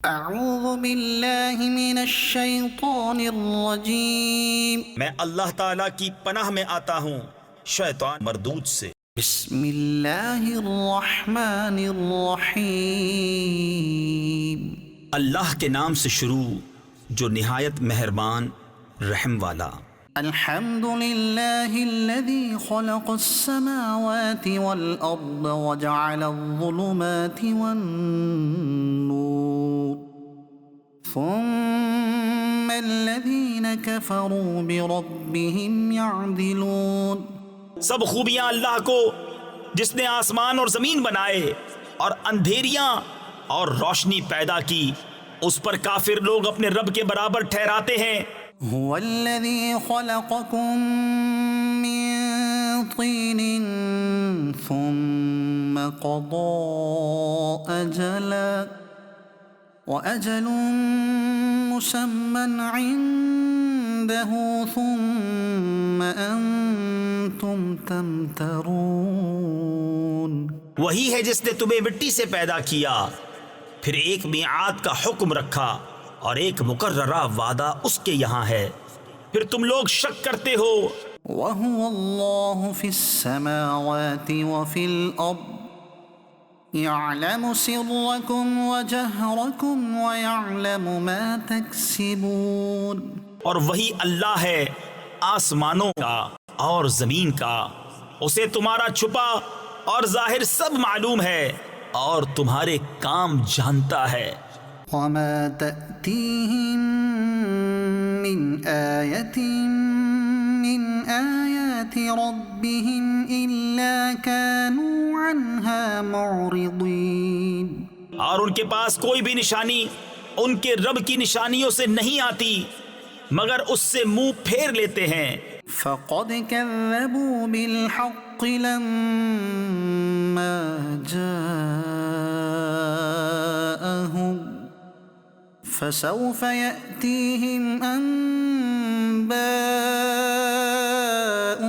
اعوذ باللہ من الشیطان الرجیم، میں اللہ تعالیٰ کی پناہ میں آتا ہوں شیطان مردود سے۔ بسم اللہ الرحمن الرحیم، اللہ کے نام سے شروع جو نہایت مہربان رحم والا۔ الحمد للہ الذی خلق السماوات والارض وجعل الظلمات والنور ثم الذین کفروا بربهم يعدلون۔ سب خوبیاں اللہ کو جس نے آسمان اور زمین بنائے اور اندھیریاں اور روشنی پیدا کی، اس پر کافر لوگ اپنے رب کے برابر ٹھہراتے ہیں۔ هو الذي خلقكم من طين ثم قضى أجلا وأجل مسمى عنده ثم أنتم تمترون۔ وہی ہے جس نے تمہیں مٹی سے پیدا کیا، پھر ایک میعاد کا حکم رکھا اور ایک مقررہ وعدہ اس کے یہاں ہے، پھر تم لوگ شک کرتے ہو۔ وَهُوَ اللَّهُ فِي السَّمَاوَاتِ وَفِي الْأَرْضِ يَعْلَمُ سِرَّكُمْ وَجَهْرَكُمْ وَيَعْلَمُ مَا تَكْسِبُونَ۔ اور وہی اللہ ہے آسمانوں کا اور زمین کا، اسے تمہارا چھپا اور ظاہر سب معلوم ہے اور تمہارے کام جانتا ہے۔ وَمَا تَأْتِيهِم مِّنْ آيَةٍ مِّنْ آيَاتِ رَبِّهِمْ إِلَّا كَانُوا عَنْهَا مُعْرِضِينَ۔ اور ان کے پاس کوئی بھی نشانی ان کے رب کی نشانیوں سے نہیں آتی مگر اس سے منہ پھیر لیتے ہیں۔ فَقَدْ كَذَّبُوا بِالْحَقِّ لَمَّا جَاءَهُمْ فَسَوْفَ يَأْتِيهِمْ أَنبَاءُ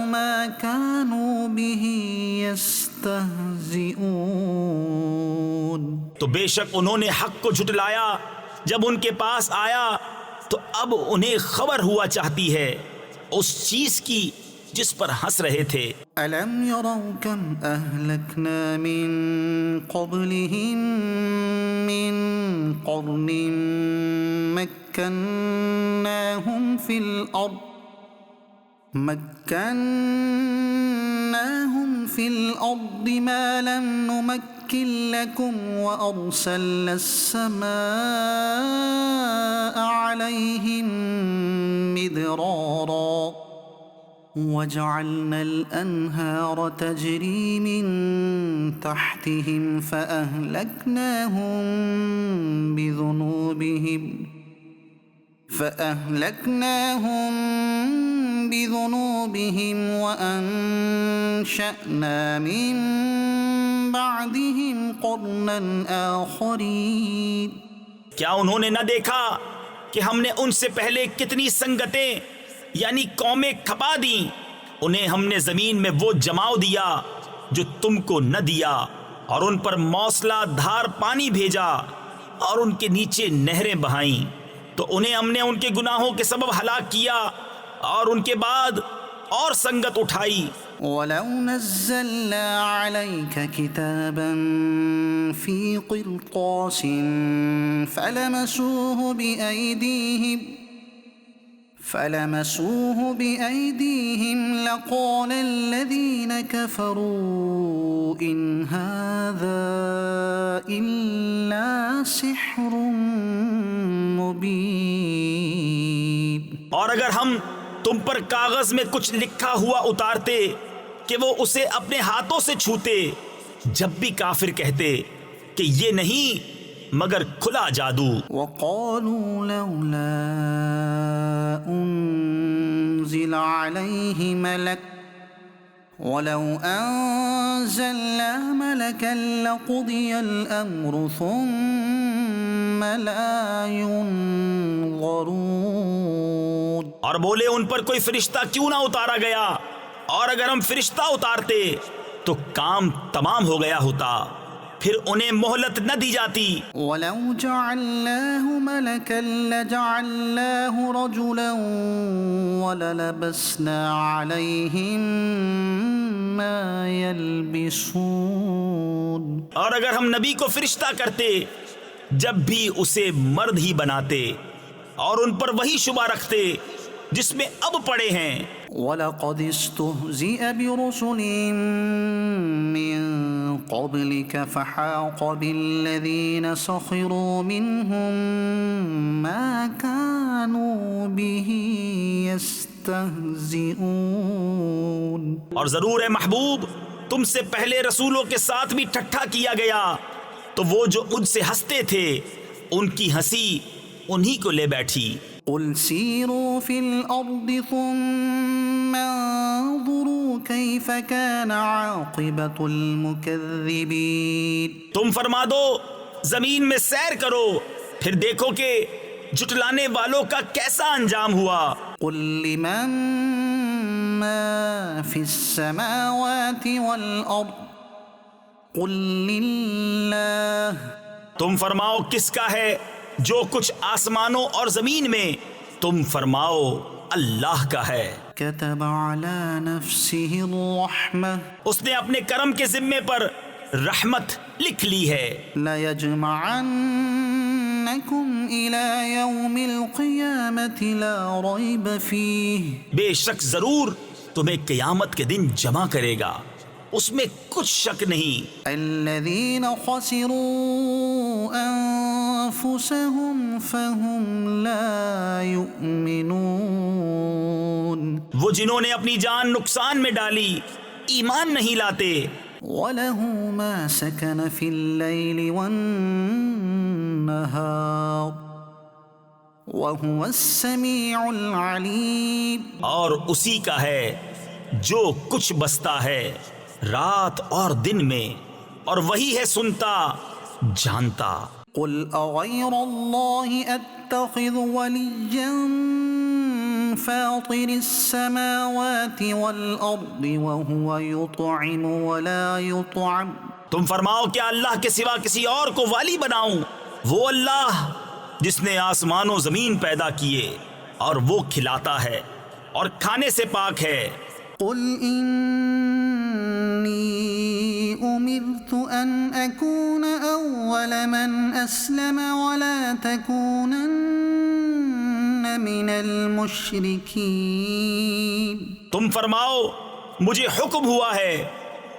مَا كَانُوا بِهِ يَسْتَهْزِئُونَ۔ تو بے شک انہوں نے حق کو جھٹلایا جب ان کے پاس آیا، تو اب انہیں خبر ہوا چاہتی ہے اس چیز کی جس پر ہنس رہے تھے۔ أَلَمْ يَرَوْا كَمْ أَهْلَكْنَا مِن قَبْلِهِم مِّن قَرْنٍ مَّكَّنَّاهُمْ فِي الْأَرْضِ مَا لَمْ نُمَكِّن لَّكُمْ وَأَرْسَلْنَا السَّمَاءَ عَلَيْهِم مِّدْرَارًا وَجَعَلْنَا الْأَنْهَارَ تَجْرِي مِن تَحْتِهِمْ فَأَهْلَكْنَاهُم بِذُنُوبِهِمْ وَأَنشَأْنَا مِن بَعْدِهِمْ قَرْنًا آخَرِينَ۔ کیا انہوں نے نہ دیکھا کہ ہم نے ان سے پہلے کتنی سنگتیں یعنی قومیں کھپا دیں؟ انہیں ہم نے زمین میں وہ جماؤ دیا جو تم کو نہ دیا، اور ان پر موسلا دھار پانی بھیجا اور ان کے نیچے نہریں بہائیں، تو انہیں ہم نے ان کے گناہوں کے سبب ہلاک کیا اور ان کے بعد اور سنگت اٹھائی۔ وَلَوْ نَزَّلْنَا عَلَيْكَ كِتَابًا فِي قِرْطَاسٍ فَلَمَسُوهُ بِأَيْدِيهِمْ لَقَالَ الَّذِينَ كَفَرُوا إِنْ هَذَا إِلَّا سِحْرٌ مُبِينٌ۔ اور اگر ہم تم پر کاغذ میں کچھ لکھا ہوا اتارتے کہ وہ اسے اپنے ہاتھوں سے چھوتے، جب بھی کافر کہتے کہ یہ نہیں مگر کھلا جادو۔ وَقَالُوا لَوْلَا أُنزِلَ عَلَيْهِ مَلَكٌ وَلَوْ أَنزَلْنَا مَلَكًا لَقُضِيَ الْأَمْرُ ثُمَّ لَا يُنظَرُونَ۔ اور بولے ان پر کوئی فرشتہ کیوں نہ اتارا گیا، اور اگر ہم فرشتہ اتارتے تو کام تمام ہو گیا ہوتا، پھر انہیں مہلت نہ دی جاتی. وَلَوْ جَعَلْنَاهُ مَلَكًا لَجَعَلْنَاهُ رَجُلًا وَلَلَبَسْنَا عَلَيْهِمْ مَا يَلْبِسُونَ. اور اگر ہم نبی کو فرشتہ کرتے جب بھی اسے مرد ہی بناتے اور ان پر وہی شبہ رکھتے جس میں اب پڑے ہیں. وَلَقَدِ اسْتُهْزِئَ بِرُسُلٍ مِّن قَبْلِكَ فَحَاقَ بِالَّذِينَ سَخِرُوا مِنْهُمْ مَا كَانُوا بِهِ يَسْتَهْزِئُونَ. اور ضرور ہے محبوب تم سے پہلے رسولوں کے ساتھ بھی ٹھٹھا کیا گیا تو وہ جو ان سے ہنستے تھے ان کی ہنسی انہی کو لے بیٹھی. قُلْ سِيرُوا فِي الْأَرْضِ ثُمَّ انظُرُوا كَيْفَ كَانَ عَاقِبَةُ الْمُكَذِّبِينَ. تم فرما دو زمین میں سیر کرو پھر دیکھو کہ جھٹلانے والوں کا کیسا انجام ہوا. قُلْ لِمَن مَّا فِي السَّمَاوَاتِ وَالْأَرْضِ قُلْ لِلَّهِ. تم فرماؤ کس کا ہے جو کچھ آسمانوں اور زمین میں. تم فرماؤ اللہ کا ہے. كتب على نفسه الرحمة اس نے اپنے کرم کے ذمے پر رحمت لکھ لی ہے. لَيَجْمَعَنَّكُمْ إِلَى يَوْمِ الْقِيَامَةِ لَا رَيْبَ فِيهِ. بے شک ضرور تمہیں قیامت کے دن جمع کرے گا اس میں کچھ شک نہیں. الَّذِينَ خَسِرُوا أَنفُسَهُمْ فَهُمْ لَا يُؤْمِنُونَ. وہ جنہوں نے اپنی جان نقصان میں ڈالی ایمان نہیں لاتے. وَلَهُ مَا سَكَنَ فِي اللَّيْلِ وَالنَّهَارِ وَهُوَ السَّمِيعُ الْعَلِيمُ. اور اسی کا ہے جو کچھ بستا ہے رات اور دن میں اور وہی ہے سنتا جانتا. قُلْ أَغَيْرَ اللَّهِ أَتَّخِذُ وَلِيًّا فَاطِرِ السَّمَاوَاتِ وَالْأَرْضِ وَهُوَ يُطْعِمُ وَلَا يُطْعَمُ. تم فرماؤ کیا اللہ کے سوا کسی اور کو والی بناؤں؟ وہ اللہ جس نے آسمان و زمین پیدا کیے اور وہ کھلاتا ہے اور کھانے سے پاک ہے. قُلْ إِنِّي أُمِرْتُ أَنْ أَكُونَ أَوَّلَ مَنْ أَسْلَمَ وَلَا تَكُونَنَّ مِنَ الْمُشْرِكِينَ. تم فرماؤ مجھے حکم ہوا ہے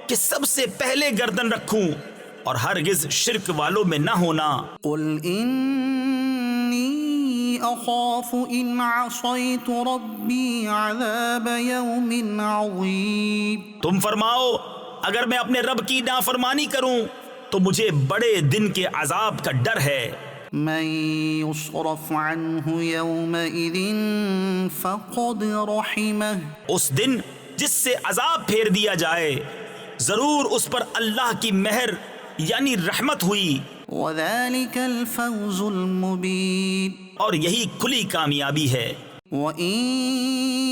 کہ سب سے پہلے گردن رکھوں اور ہرگز شرک والوں میں نہ ہونا. قُلْ إِنِّي أَخَافُ إِنْ عَصَيْتُ رَبِّي عَذَابَ يَوْمٍ عَظِيمٍ. تم فرماؤ اگر میں اپنے رب کی نافرمانی کروں تو مجھے بڑے دن کے عذاب کا ڈر ہے. مَن يُصْرَفْ عَنْهُ يَوْمَئِذٍ فَقَدْ رَحِمَهُ. اس دن جس سے عذاب پھیر دیا جائے ضرور اس پر اللہ کی مہر یعنی رحمت ہوئی. وَذَلِكَ الْفَوْزُ الْمُبِينُ. اور یہی کھلی کامیابی ہے. وَإِن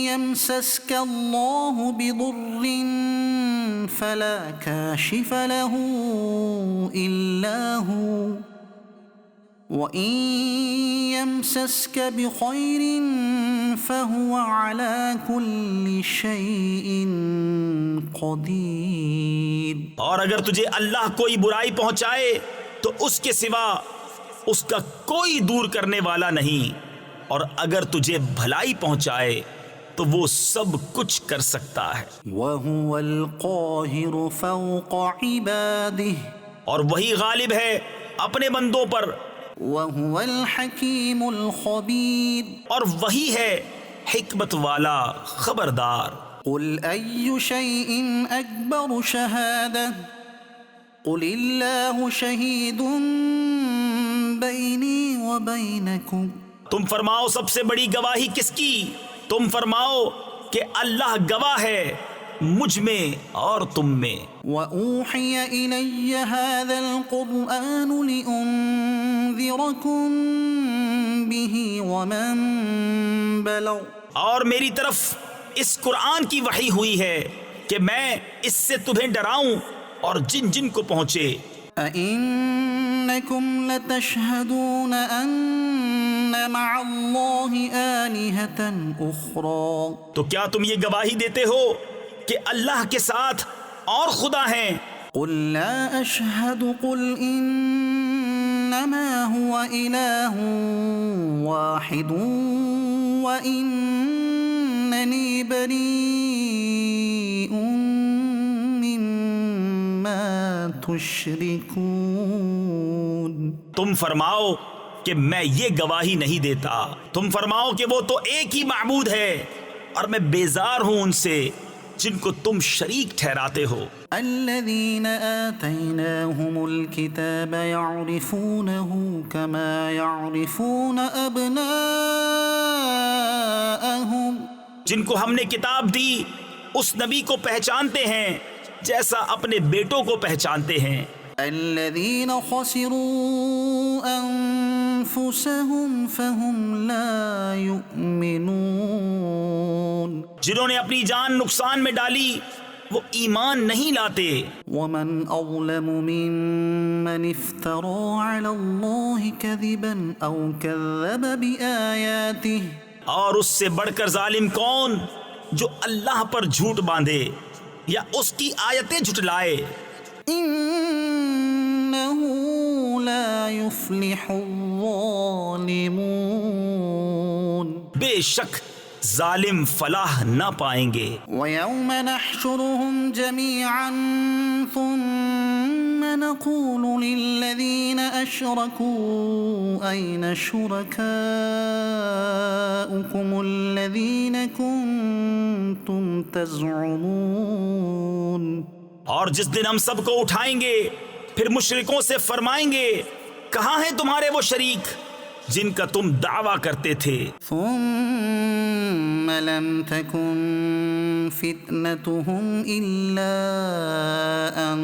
يَمْسَسْكَ اللَّهُ بِضُرٍّ فَلَا كَاشِفَ لَهُ إِلَّا هُوَ وَإِن يَمْسَسْكَ بِخَيْرٍ فَهُوَ عَلَى كُلِّ شَيْءٍ قَدِيرٌ. اور اگر تجھے اللہ کوئی برائی پہنچائے تو اس کے سوا اس کا کوئی دور کرنے والا نہیں اور اگر تجھے بھلائی پہنچائے تو وہ سب کچھ کر سکتا ہے. وَهُوَ الْقَاهِرُ فَوْقَ عِبَادِهِ. اور وہی غالب ہے اپنے بندوں پر. وَهُوَ الْحَكِيمُ الْخَبِيرُ. اور وہی ہے حکمت والا خبردار. قُلْ أَيُّ شَيْءٍ أَكْبَرُ شَهَادَةً قُلِ اللَّهُ شَهِيدٌ بَيْنِي وَبَيْنَكُمْ. تم فرماؤ سب سے بڑی گواہی کس کی؟ تم فرماؤ کہ اللہ گواہ ہے مجھ میں اور تم میں. وَأُوحِيَ إِلَيَّ هَذَا الْقُرْآنُ لِأُنذِرَكُم بِهِ وَمَن بَلَغَ. اور میری طرف اس قرآن کی وحی ہوئی ہے کہ میں اس سے تمہیں ڈراؤں اور جن جن کو پہنچے. أَإِنَّكُمْ لَتَشْهَدُونَ أَنَّ مَعَ اللَّهِ آلِهَةً أُخْرَى تو کیا تم یہ گواہی دیتے ہو کہ اللہ کے ساتھ اور خدا ہیں؟ قُل لَا أَشْهَدُ قُلْ إِنَّمَا هُوَ إِلَٰهٌ وَاحِدٌ وَإِنَّنِي بَرِيءٌ مِّمَّا تُشْرِكُونَ۔ تم فرماؤ کہ میں یہ گواہی نہیں دیتا، تم فرماؤ کہ وہ تو ایک ہی معبود ہے اور میں بیزار ہوں ان سے جن کو تم شریک ٹھہراتے ہو۔ الذين آتيناهم الكتاب يعرفونه كما يعرفون أبناءهم، جن کو ہم نے کتاب دی اس نبی کو پہچانتے ہیں جیسا اپنے بیٹوں کو پہچانتے ہیں۔ الذين خسروا أنفسهم فهم لا يؤمنون، جنہوں نے اپنی جان نقصان میں ڈالی وہ ایمان نہیں لاتے۔ ومن أظلم ممن افترى على الله كذبا أو كذب بآياته، اور اس سے بڑھ کر ظالم کون جو اللہ پر جھوٹ باندھے یا اس کی آیتیں جھٹلائے۔ إنه لا يفلح الظالمون، بے شک ظالم فلاح نہ پائیں گے۔ ويوم نحشرهم جميعا ثم نقول للذين أشركوا أين شركاؤكم الذين كنتم تزعمون، اور جس دن ہم سب کو اٹھائیں گے پھر مشرکوں سے فرمائیں گے کہاں ہیں تمہارے وہ شریک جن کا تم دعویٰ کرتے تھے۔ ثم لم تكن فتنتهم إلا أن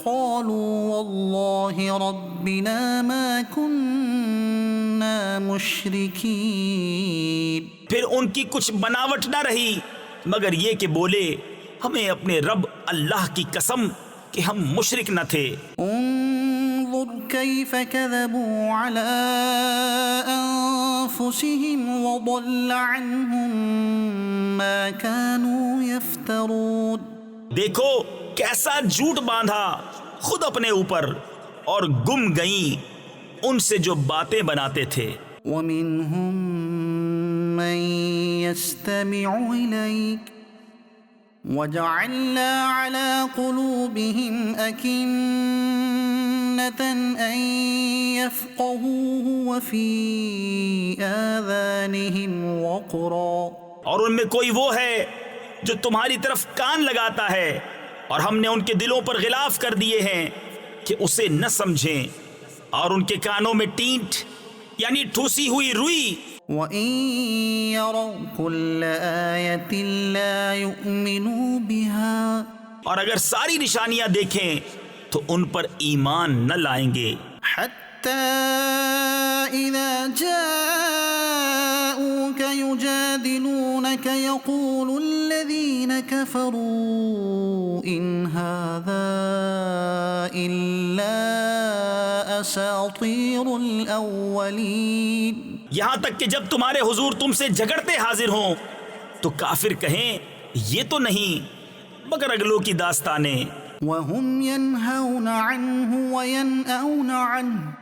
قالوا والله ربنا ما كنا مشركين، پھر ان کی کچھ بناوٹ نہ رہی مگر یہ کہ بولے ہمیں اپنے رب اللہ کی قسم کہ ہم مشرک نہ تھے۔ انظر كيف كذبوا على أنفسهم وضل عنهم ما كانوا يفترون، دیکھو کیسا جھوٹ باندھا خود اپنے اوپر اور گم گئیں ان سے جو باتیں بناتے تھے۔ ومنهم من يستمع إليك وجعلنا على قلوبهم أكنة أن يفقهوه وفي آذانهم وقرا، اور ان میں کوئی وہ ہے جو تمہاری طرف کان لگاتا ہے اور ہم نے ان کے دلوں پر غلاف کر دیے ہیں کہ اسے نہ سمجھیں، اور ان کے کانوں میں ٹینٹ یعنی ٹھوسی ہوئی روئی۔ وَإِن يَرَوْا كُلَّ آيَةٍ لَا يُؤْمِنُوا بِهَا، اور اگر ساری نشانیاں دیکھیں تو ان پر ایمان نہ لائیں گے۔ حَتَّى إِذَا جَاءُوكَ يُجَادِلُونَكَ يَقُولُ الَّذِينَ كَفَرُوا إِنْ هَذَا إِلَّا أَسَاطِيرُ الْأَوَّلِينَ، یہاں تک کہ جب تمہارے حضور تم سے جھگڑتے حاضر ہوں تو کافر کہیں یہ تو نہیں مگر اگلوں کی داستانیں۔ وَهُمْ يَنْهَوْنَ عَنْهُ وَيَنْأَوْنَ عَنْهُ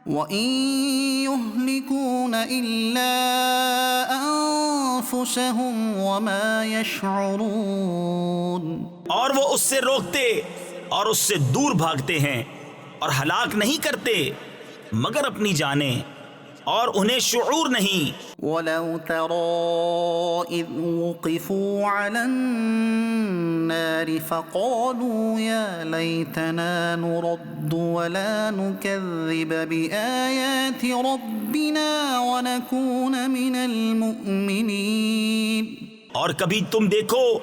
وَإِنْ يُهْلِكُونَ إِلَّا أَنفُسَهُمْ وَمَا يَشْعُرُونَ، اور وہ اس سے روکتے اور اس سے دور بھاگتے ہیں اور ہلاک نہیں کرتے مگر اپنی جانیں اور انہیں شعور نہیں۔ وَلَوْ تَرَى إِذْ وُقِفُوا عَلَى النَّارِ فَقَالُوا يَا لَيْتَنَا نُرَدُّ وَلَا نُكَذِّبَ بِآيَاتِ رَبِّنَا وَنَكُونَ مِنَ الْمُؤْمِنِينَ، اور کبھی تم دیکھو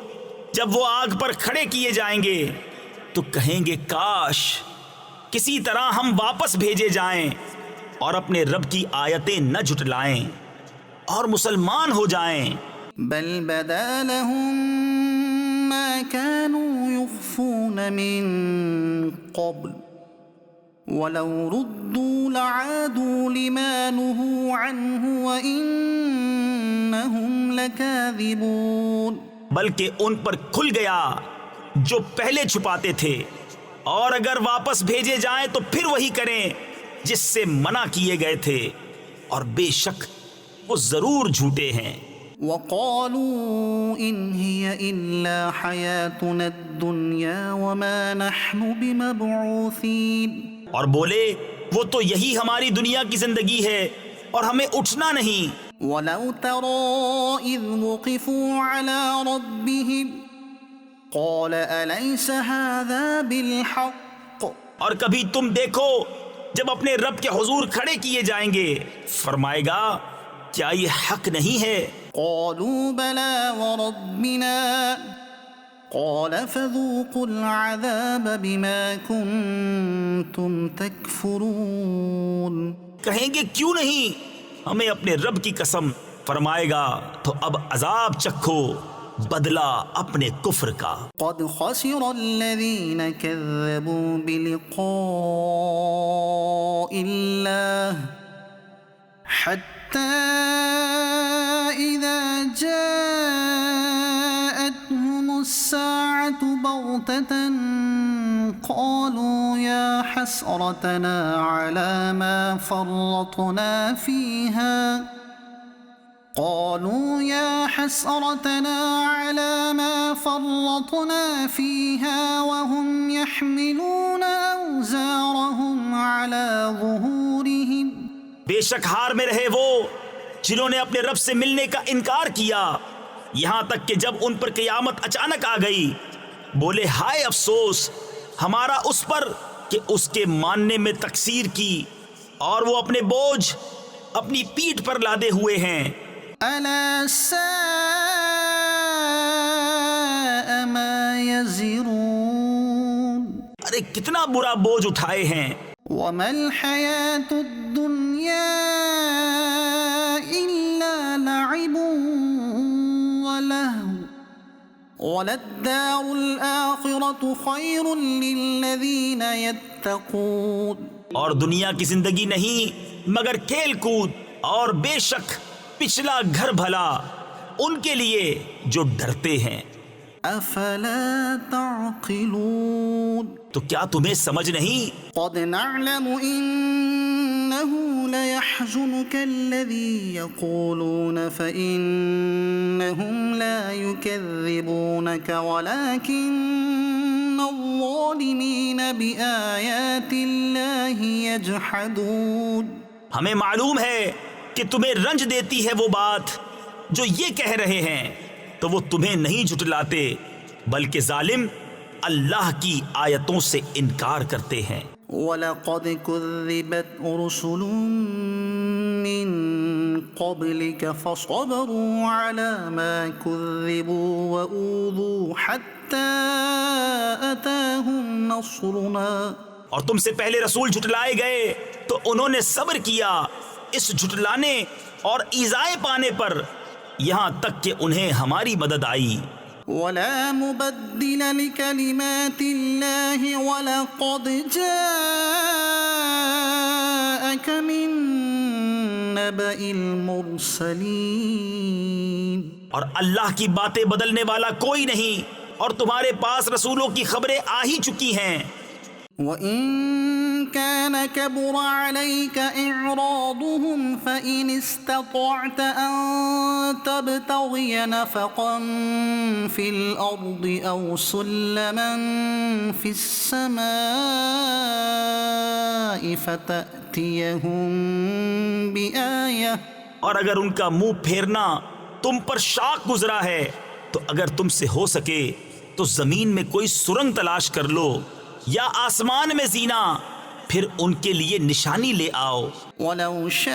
جب وہ آگ پر کھڑے کیے جائیں گے تو کہیں گے کاش کسی طرح ہم واپس بھیجے جائیں اور اپنے رب کی آیتیں نہ جھٹلائیں اور مسلمان ہو جائیں۔ بل بدا لهم ما كانوا يخفون من قبل وَلَوْ رُدُّوا لَعَادُوا لِمَا نُهُوا عَنْهُ وَإِنَّهُمْ لَكَاذِبُونَ بلکہ ان پر کھل گیا جو پہلے چھپاتے تھے، اور اگر واپس بھیجے جائیں تو پھر وہی کریں جس سے منع کیے گئے تھے، اور بے شک وہ ضرور جھوٹے ہیں۔ وَقَالُوا إِنْ هِيَ إِلَّا حَيَاتُنَا الدُّنْيَا وَمَا نَحْنُ بِمَبْعُوثِينَ، اور بولے وہ تو یہی ہماری دنیا کی زندگی ہے اور ہمیں اٹھنا نہیں۔ وَلَوْ تَرَىٰ إِذْ وُقِفُوا عَلَىٰ رَبِّهِمْ قَالَ أَلَيْسَ هَٰذَا بِالْحَقِّ، اور کبھی تم دیکھو جب اپنے رب کے حضور کھڑے کیے جائیں گے، فرمائے گا کیا یہ حق نہیں ہے؟ قالوا بلى وربنا قال فذوقوا العذاب بما كنتم تكفرون، کہیں گے کیوں نہیں؟ ہمیں اپنے رب کی قسم، فرمائے گا تو اب عذاب چکھو بدلہ اپنے کفر کا۔ قد خسر الذين كذبوا بلقاء الله حتى إذا جاءتهم الساعة بغتة قالوا يا حسرتنا على ما فرطنا فيها وهم يحملون أوزارهم على ظهورهم، بے شک ہار میں رہے وہ جنہوں نے اپنے رب سے ملنے کا انکار کیا، یہاں تک کہ جب ان پر قیامت اچانک آ گئی بولے ہائے افسوس ہمارا اس پر کہ اس کے ماننے میں تقصیر کی، اور وہ اپنے بوجھ اپنی پیٹھ پر لادے ہوئے ہیں۔ ألا ساء ما يزرون، ارے کتنا برا بوجھ اٹھائے ہیں۔ وما الحياة الدنيا إلا لعب ولهو وللدار الآخرة خير للذين يتقون، اور دنیا کی زندگی نہیں مگر کھیل کود، اور بے شک پچھلا گھر بھلا ان کے لیے جو ڈرتے ہیں۔ افلا تعقلون، تو کیا تمہیں سمجھ نہیں؟ قد نعلم انه ليحزنك الذي يقولون فانهم لا يكذبونك ولكن الظالمين بآيات الله يجحدون، ہمیں معلوم ہے کہ تمہیں رنج دیتی ہے وہ بات جو یہ کہہ رہے ہیں، تو وہ تمہیں نہیں جھٹلاتے بلکہ ظالم اللہ کی آیتوں سے انکار کرتے ہیں۔ وَلَقَدْ كُذِّبَتْ رُسُلٌ مِّن قَبْلِكَ فَصَبَرُوا عَلَى مَا كُذِّبُوا وَأُوذُوا حَتَّى أَتَاهُمْ نَصْرُنَا، اور تم سے پہلے رسول جھٹلائے گئے تو انہوں نے صبر کیا اس جھٹلانے اور ایذائے پانے پر، یہاں تک کہ انہیں ہماری مدد آئی۔ وَلَا مُبَدِّلَ لِكَلِمَاتِ اللَّهِ وَلَقَدْ جَاءَكَ مِن نَّبَإِ الْمُرْسَلِينَ، اور اللہ کی باتیں بدلنے والا کوئی نہیں، اور تمہارے پاس رسولوں کی خبریں آ ہی چکی ہیں۔ وَإِن كَانَ كَبُرَ عَلَيْكَ إِعْرَاضُهُمْ فَإِنِ اسْتَطَعْتَ أَن تَبْتَغِيَ نَفَقًا فِي الْأَرْضِ أَوْ سُلَّمًا فِي السَّمَاءِ فَتَأْتِيَهُم بِآيَةٍ، اور اگر ان کا منہ پھیرنا تم پر شاق گزرا ہے تو اگر تم سے ہو سکے تو زمین میں کوئی سرنگ تلاش کر لو یا آسمان میں زینہ، پھر ان کے لیے نشانی لے آؤ۔ وَلَوْ شَاءَ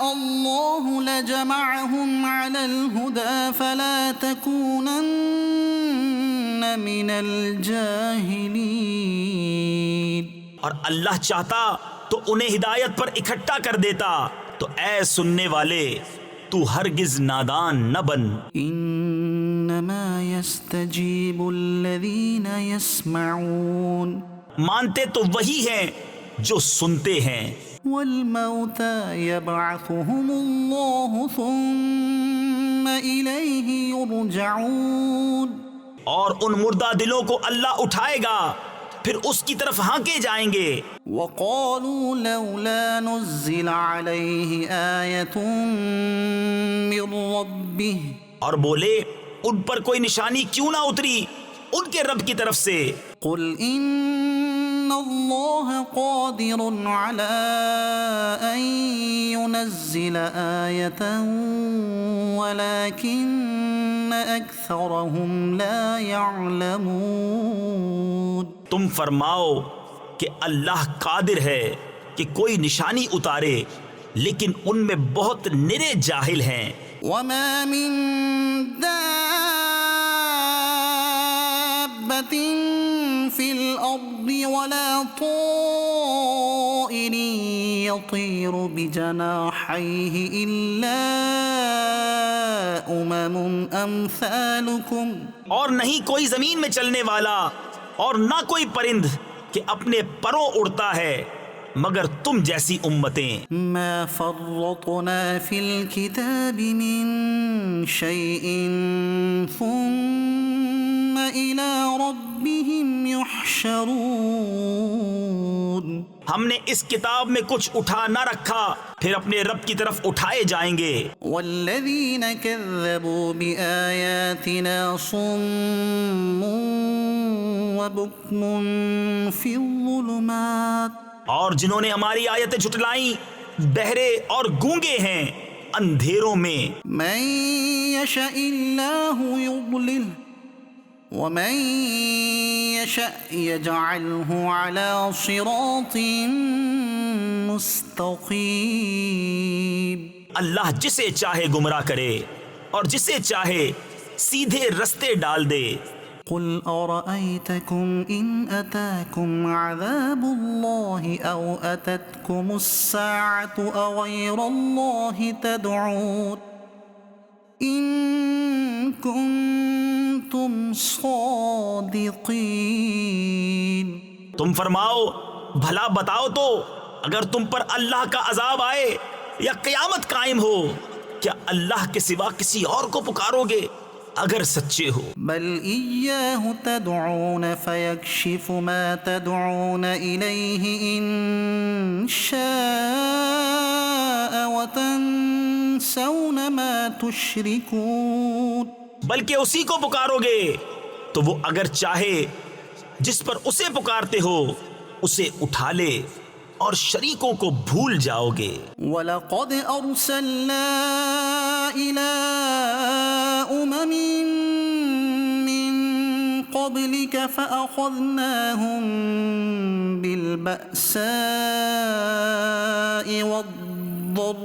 اللَّهُ لَجَمَعَهُمْ عَلَى الْهُدَى فَلَا تَكُونَنَّ مِنَ الْجَاهِلِينَ، اور اللہ چاہتا تو انہیں ہدایت پر اکٹھا کر دیتا، تو اے سننے والے تو ہرگز نادان نہ بن۔ انما يستجيب الذين يسمعون، مانتے تو وہی ہیں جو سنتے ہیں. والموتى يبعثهم الله ثم إليه يرجعون. اور ان مردہ دلوں کو اللہ اٹھائے گا پھر اس کی طرف ہانکے جائیں گے. وقالوا لولا نزل عليه آية من ربه. اور بولے ان پر کوئی نشانی کیوں نہ اتری ان کے رب کی طرف سے. قل إن الله قادر على أن ينزل آية ولكن أكثرهم لا يعلمون. تم فرماؤ کہ اللہ قادر ہے کہ کوئی نشانی اتارے لیکن ان میں بہت نرے جاہل ہیں. وما من دابة في الأرض ولا طائر يطير بجناحيه إلا أمثالكم. اور نہیں کوئی زمین میں چلنے والا اور نہ کوئی پرند کہ اپنے پروں اڑتا ہے مگر تم جیسی امتیں. ما فرطنا في الكتاب من شيء ثم إلى ربهم يحشرون. ہم نے اس کتاب میں کچھ اٹھا نہ رکھا پھر اپنے رب کی طرف اٹھائے جائیں گے. والذين كذبوا بآياتنا صم وبكم في الظلمات. اور جنہوں نے ہماری آیتیں جھٹلائیں بہرے اور گونگے ہیں اندھیروں میں. من يشاء الله يضلل ومن يشاء يجعله على صراط مستقيم. اللہ جسے چاہے گمراہ کرے اور جسے چاہے سیدھے رستے ڈال دے. قل أرأيتكم إن أتاكم عذاب الله أو أتتكم الساعة أغير الله تدعون إن كنتم صادقين. تم فرماؤ بھلا بتاؤ تو اگر تم پر اللہ کا عذاب آئے یا قیامت قائم ہو کیا اللہ کے سوا کسی اور کو پکارو گے اگر سچے ہو؟ بل إياه تدعون فيكشف ما تدعون إليه إن شاء وتنسون ما تشركون. بلکہ اسی کو پکارو گے تو وہ اگر چاہے جس پر اسے پکارتے ہو اسے اٹھا لے اور شریکوں کو بھول جاؤ گے. وَلَقَدْ أَرْسَلْنَا إِلَىٰ أُمَمٍ مِّن قَبْلِكَ فَأَخَذْنَاهُم بِالْبَأْسَاءِ وَالضَّرَّاءِ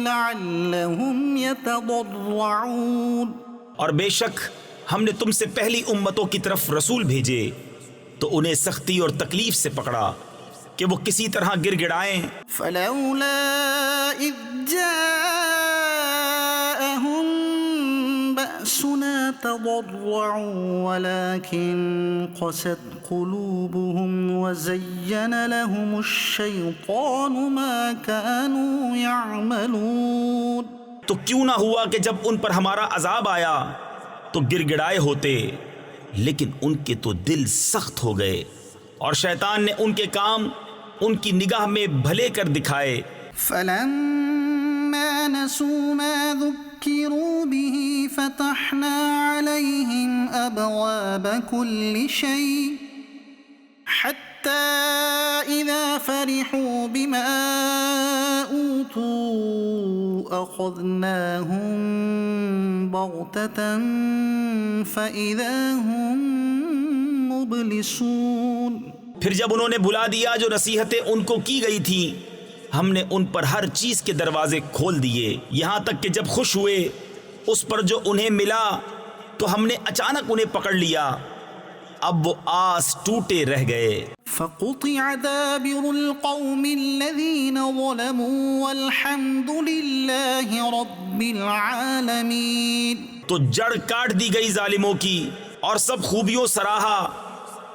لَعَلَّهُمْ يَتَضَرَّعُونَ. اور بے شک ہم نے تم سے پہلی امتوں کی طرف رسول بھیجے تو انہیں سختی اور تکلیف سے پکڑا کہ وہ کسی طرح گر گڑائیں. فلولا إذ جاءهم بأسنا تضرعوا ولكن قست قلوبهم وزين لهم الشيطان ما كانوا يعملون. تو کیوں نہ ہوا کہ جب ان پر ہمارا عذاب آیا تو گر گڑائے ہوتے لیکن ان کے تو دل سخت ہو گئے اور شیطان نے ان کے کام ان کی نگاہ میں بھلے کر دکھائے. فلما نسوا ما ذكروا به فتحنا عليهم أبواب كل شيء حتى إذا فرحوا بما أوتوا أخذناهم بغتة فإذا هم مبلسون. پھر جب انہوں نے بھلا دیا جو نصیحتیں ان کو کی گئی تھیں ہم نے ان پر ہر چیز کے دروازے کھول دیے یہاں تک کہ جب خوش ہوئے اس پر جو انہیں ملا تو ہم نے اچانک انہیں پکڑ لیا اب وہ آس ٹوٹے رہ گئے. فقطع دابر القوم الذين ظلموا والحمد لله رب العالمين. تو جڑ کاٹ دی گئی ظالموں کی اور سب خوبیوں سراہا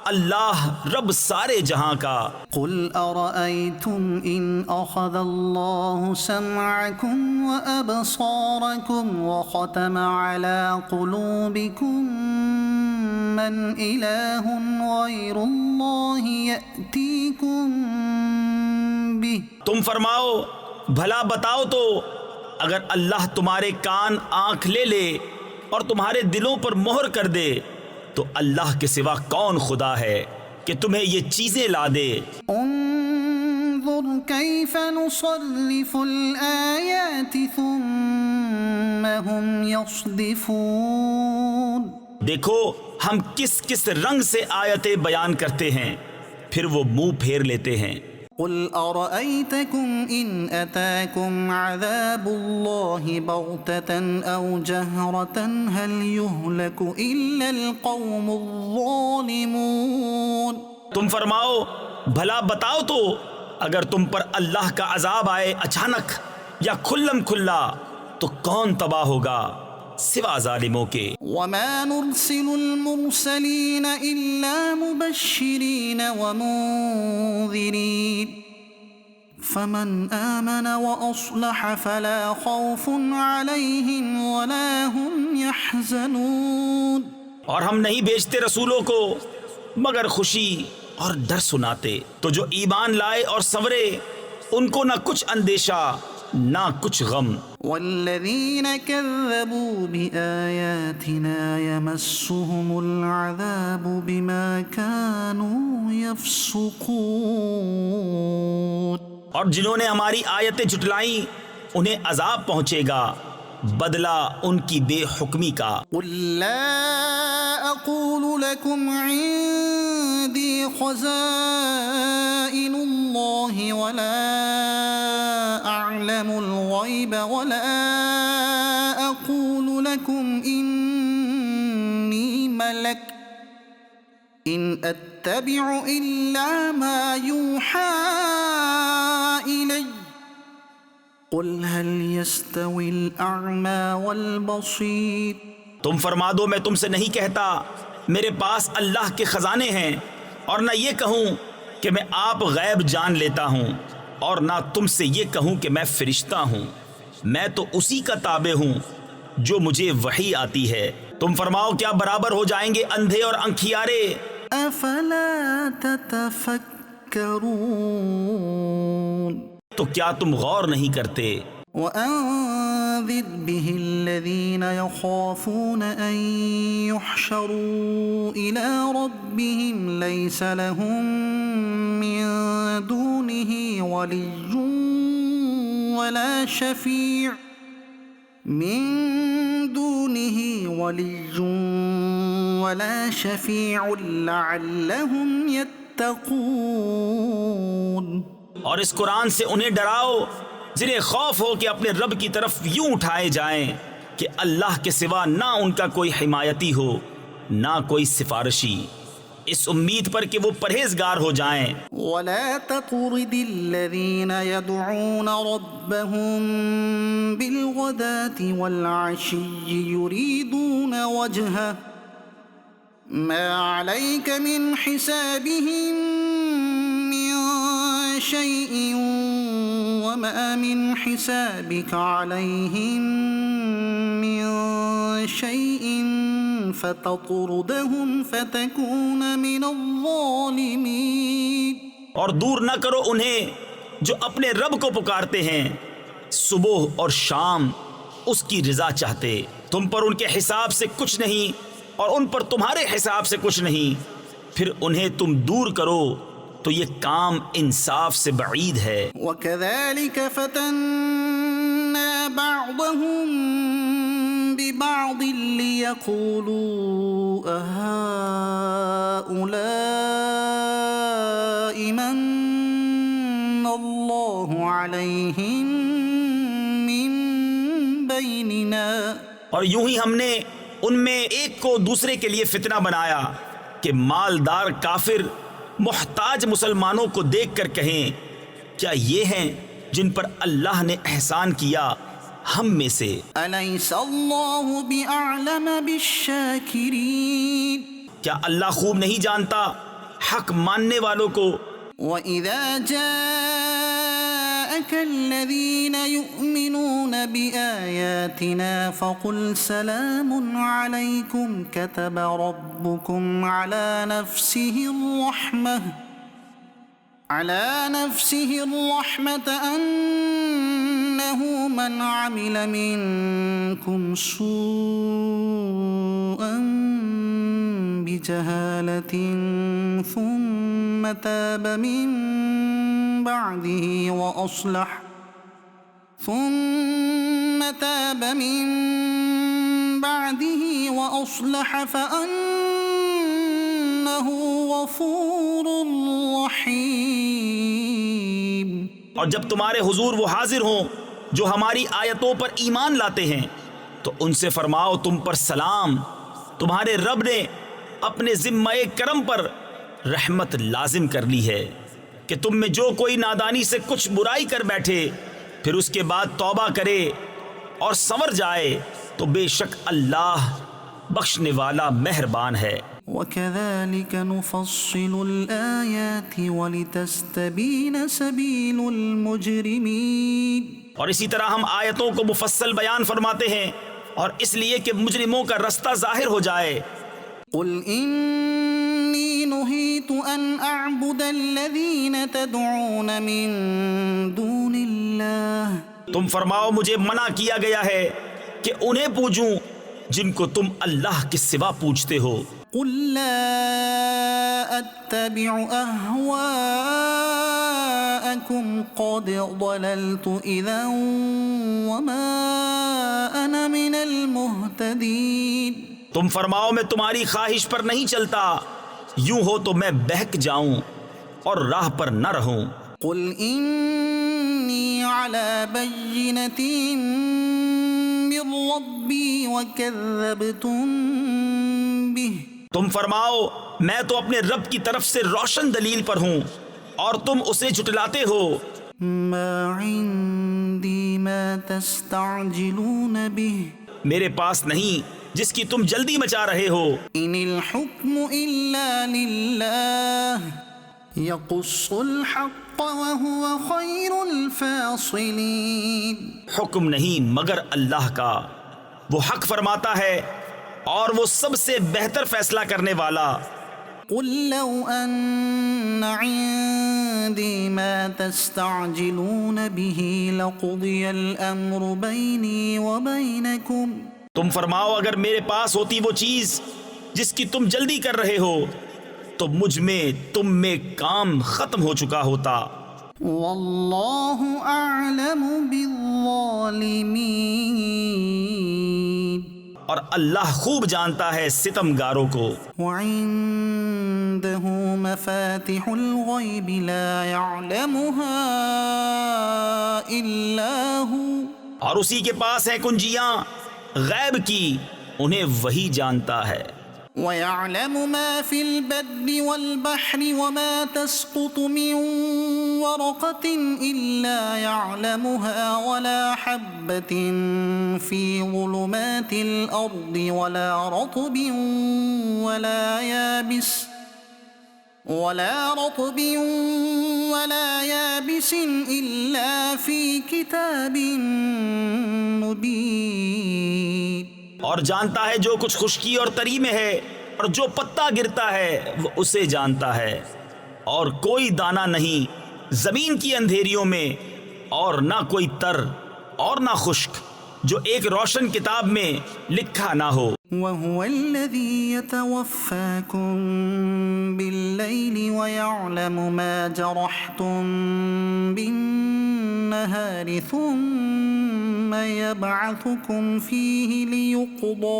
اللہ رب سارے جہاں کا۔ قل أرأيتم إن أخذ الله سمعكم وأبصاركم وختم على قلوبكم من إله غير الله يأتيكم به۔ تم فرماؤ بھلا بتاؤ تو اگر اللہ تمہارے کان آنکھ لے لے اور تمہارے دلوں پر مہر کر دے تو اللہ کے سوا کون خدا ہے کہ تمہیں یہ چیزیں لا دے؟ انظر كيف نصرف الآيات ثم هم يصدفون۔ دیکھو ہم کس کس رنگ سے آیتیں بیان کرتے ہیں پھر وہ منہ پھیر لیتے ہیں۔ قل أرأيتكم إن أتاكم عذاب الله بغتة أو جهرة هل يهلك إلا القوم الظالمون۔ تم فرماؤ بھلا بتاؤ تو اگر تم پر اللہ کا عذاب آئے اچانک یا کھلم کھلا تو کون تباہ ہوگا سوا ظالموں کے۔ وما نرسل المرسلين إلا مبشرين ومنذرين فمن آمن وأصلح فلا خوف عليهم ولا هم يحزنون۔ اور ہم نہیں بھیجتے رسولوں کو مگر خوشی اور ڈر سناتے، تو جو ایمان لائے اور سنورے ان کو نہ کچھ اندیشہ نہ کچھ غم۔ والذين كذبوا بآياتنا يمسهم العذاب بما كانوا يفسقون۔ اور جنہوں نے ہماری آیتیں جھٹلائیں انہیں عذاب پہنچے گا بدلہ ان کی بے حکمی کا۔ قل لا أقول لكم عندي خزائن الله ولا أعلم الغيب ولا أقول لكم إني ملك إن أتبع إلا ما يوحى إلي قل هل يستوي الأعمى والبصير۔ تم فرما دو میں تم سے نہیں کہتا میرے پاس اللہ کے خزانے ہیں، اور نہ یہ کہوں کہ میں آپ غیب جان لیتا ہوں، اور نہ تم سے یہ کہوں کہ میں فرشتہ ہوں، میں تو اسی کا تابع ہوں جو مجھے وحی آتی ہے۔ تم فرماؤ کیا برابر ہو جائیں گے اندھے اور انکھیارے؟ افلا تتفکرون۔ تو کیا تم غور نہیں کرتے؟ وأنذر به الذين يخافون أن يحشروا إلى ربهم ليس لهم من دونه ولي ولا شفيع لعلهم يتقون۔ اور اس قرآن سے انہیں ڈراؤ جنہیں خوف ہو کہ اپنے رب کی طرف یوں اٹھائے جائیں کہ اللہ کے سوا نہ ان کا کوئی حمایتی ہو نہ کوئی سفارشی، اس امید پر کہ وہ پرہیزگار ہو جائیں۔ ولا تطرد الذين يدعون ربهم بالغداة والعشي يريدون وجهه ما عليك من حسابهم من شيء وما من حسابك عليهم من شيء فتطردهم فتكون من الظالمين۔ اور دور نہ کرو انہیں جو اپنے رب کو پکارتے ہیں صبح اور شام اس کی رضا چاہتے، تم پر ان کے حساب سے کچھ نہیں اور ان پر تمہارے حساب سے کچھ نہیں، پھر انہیں تم دور کرو تو یہ کام انصاف سے بعید ہے۔ وَكَذَلِكَ فَتَنَّا بَعْضَهُم بِبَعْضٍ لِيَقُولُوا أَهَٰؤُلَاءِ مَنَّ اللَّهُ عَلَيْهِم مِّن بَيْنِنَا۔ اور یوں ہی ہم نے ان میں ایک کو دوسرے کے لیے فتنہ بنایا کہ مالدار کافر محتاج مسلمانوں کو دیکھ کر کہیں کیا یہ ہیں جن پر اللہ نے احسان کیا ہم میں سے؟ أَلَيْسَ اللَّهُ بِأَعْلَمَ بِالشَّاكِرِينَ۔ کیا اللہ خوب نہیں جانتا حق ماننے والوں کو. وَإِذَا جَاءَكَ الَّذِينَ يُؤْمِنُونَ بِآيَاتِنَا فَقُلْ سَلَامٌ عَلَيْكُمْ كَتَبَ رَبُّكُمْ عَلَى نَفْسِهِ الرَّحْمَةَ أَنَّهُ مَنْ عَمِلَ مِنْكُمْ سُوءًا بِجَهَالَةٍ ثُمَّ تَابَ مِنْ بَعْدِهِ وَأَصْلَحَ فَأَنَّهُ غَفُورٌ رَحِيمٌ. اور جب تمہارے حضور وہ حاضر ہوں جو ہماری آیتوں پر ایمان لاتے ہیں تو ان سے فرماؤ تم پر سلام، تمہارے رب نے اپنے ذمہ کرم پر رحمت لازم کر لی ہے کہ تم میں جو کوئی نادانی سے کچھ برائی کر بیٹھے پھر اس کے بعد توبہ کرے اور سنور جائے تو بے شک اللہ بخشنے والا مہربان ہے. وَكَذَلِكَ نُفَصِّلُ الْآيَاتِ وَلِتَسْتَبِينَ سَبِيلُ الْمُجْرِمِينَ. اور اسی طرح ہم آیتوں کو مفصل بیان فرماتے ہیں اور اس لیے کہ مجرموں کا رستہ ظاہر ہو جائے. قُلْ إِنِّي نُهِيتُ أَنْ أَعْبُدَ الَّذِينَ تَدْعُونَ مِن دُونِ اللَّهِ. تم فرماؤ مجھے منع کیا گیا ہے کہ انہیں پوجوں جن کو تم اللہ کے سوا پوجتے ہو. قُلْ لَا أَتَّبِعُ أَهْوَاءَكُمْ قَدْ ضَلَلْتُ إِذًا وَمَا أَنَا مِنَ الْمُهْتَدِينَ. تم فرماؤ میں تمہاری خواہش پر نہیں چلتا، یوں ہو تو میں بہک جاؤں اور راہ پر نہ رہوں. قُلْ إِنِّي عَلَى بَيِّنَةٍ مِّن رَّبِّي وَكَذَّبْتُم بِهِ. تم فرماؤ میں تو اپنے رب کی طرف سے روشن دلیل پر ہوں اور تم اسے جھٹلاتے ہو. مَا عِندِي مَا تَسْتَعْجِلُونَ بِهِ. میرے پاس نہیں جس کی تم جلدی مچا رہے ہو. إِنِ الْحُكْمُ إِلَّا لِلَّهِ يَقُصُّ الْحَقَّ وَهُوَ خَيْرُ الْفَاصِلِينَ. حکم نہیں مگر اللہ کا، وہ حق فرماتا ہے اور وہ سب سے بہتر فیصلہ کرنے والا. قُلْ لَوْ أَنَّ عِندِي مَا تَسْتَعْجِلُونَ بِهِ لَقُضِيَ الْأَمْرُ بَيْنِي وَبَيْنَكُمْ. تم فرماؤ اگر میرے پاس ہوتی وہ چیز جس کی تم جلدی کر رہے ہو تو مجھ میں تم میں کام ختم ہو چکا ہوتا. وَاللَّهُ أَعْلَمُ بِالظَّالِمِينَ. اور اللہ خوب جانتا ہے ستمگاروں کو. وَعِندَهُ مَفَاتِحُ الْغَيْبِ لَا يَعْلَمُهَا إِلَّا هُوَ. اور اسی کے پاس ہیں کنجیاں غیب کی، انہیں وہی جانتا ہے. وَيَعْلَمُ مَا فِي الْبَرِّ وَالْبَحْرِ وَمَا تَسْقُطُ مِنْ وَرَقَةٍ إِلَّا يَعْلَمُهَا وَلَا حَبَّةٍ فِي ظُلُمَاتِ الْأَرْضِ وَلَا رَطْبٍ وَلَا يَابِسٍ إِلَّا فِي كِتَابٍ مُبِينٍ. اور جانتا ہے جو کچھ خشکی اور تری میں ہے اور جو پتا گرتا ہے وہ اسے جانتا ہے. اور کوئی دانہ نہیں زمین کی اندھیریوں میں اور نہ کوئی تر اور نہ خشک جو ایک روشن کتاب میں لکھا نہ ہو. وَهُوَ الَّذِي يَتَوَفَّاكُم بِاللَّيْلِ وَيَعْلَمُ مَا جَرَحْتُم بِالنَّهَارِ ثُمَّ يَبْعَثُكُمْ فِيهِ لِيُقْضَىٰ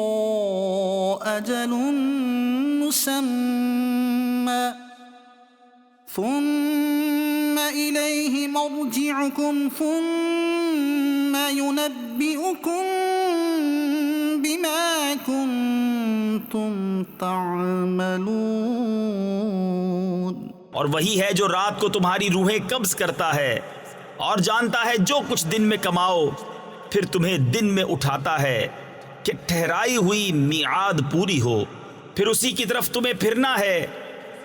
أَجَلٌ مُّسَمًّى ثُمَّ إِلَيْهِ مَرْجِعُكُمْ ثُمَّ يُنَبِّئُكُم بِمَا كُنتُمْ تَعْمَلُونَ. اور وہی ہے جو رات کو تمہاری روحیں قبض کرتا ہے اور جانتا ہے جو کچھ دن میں کماؤ، پھر تمہیں دن میں اٹھاتا ہے کہ ٹھہرائی ہوئی میعاد پوری ہو، پھر اسی کی طرف تمہیں پھرنا ہے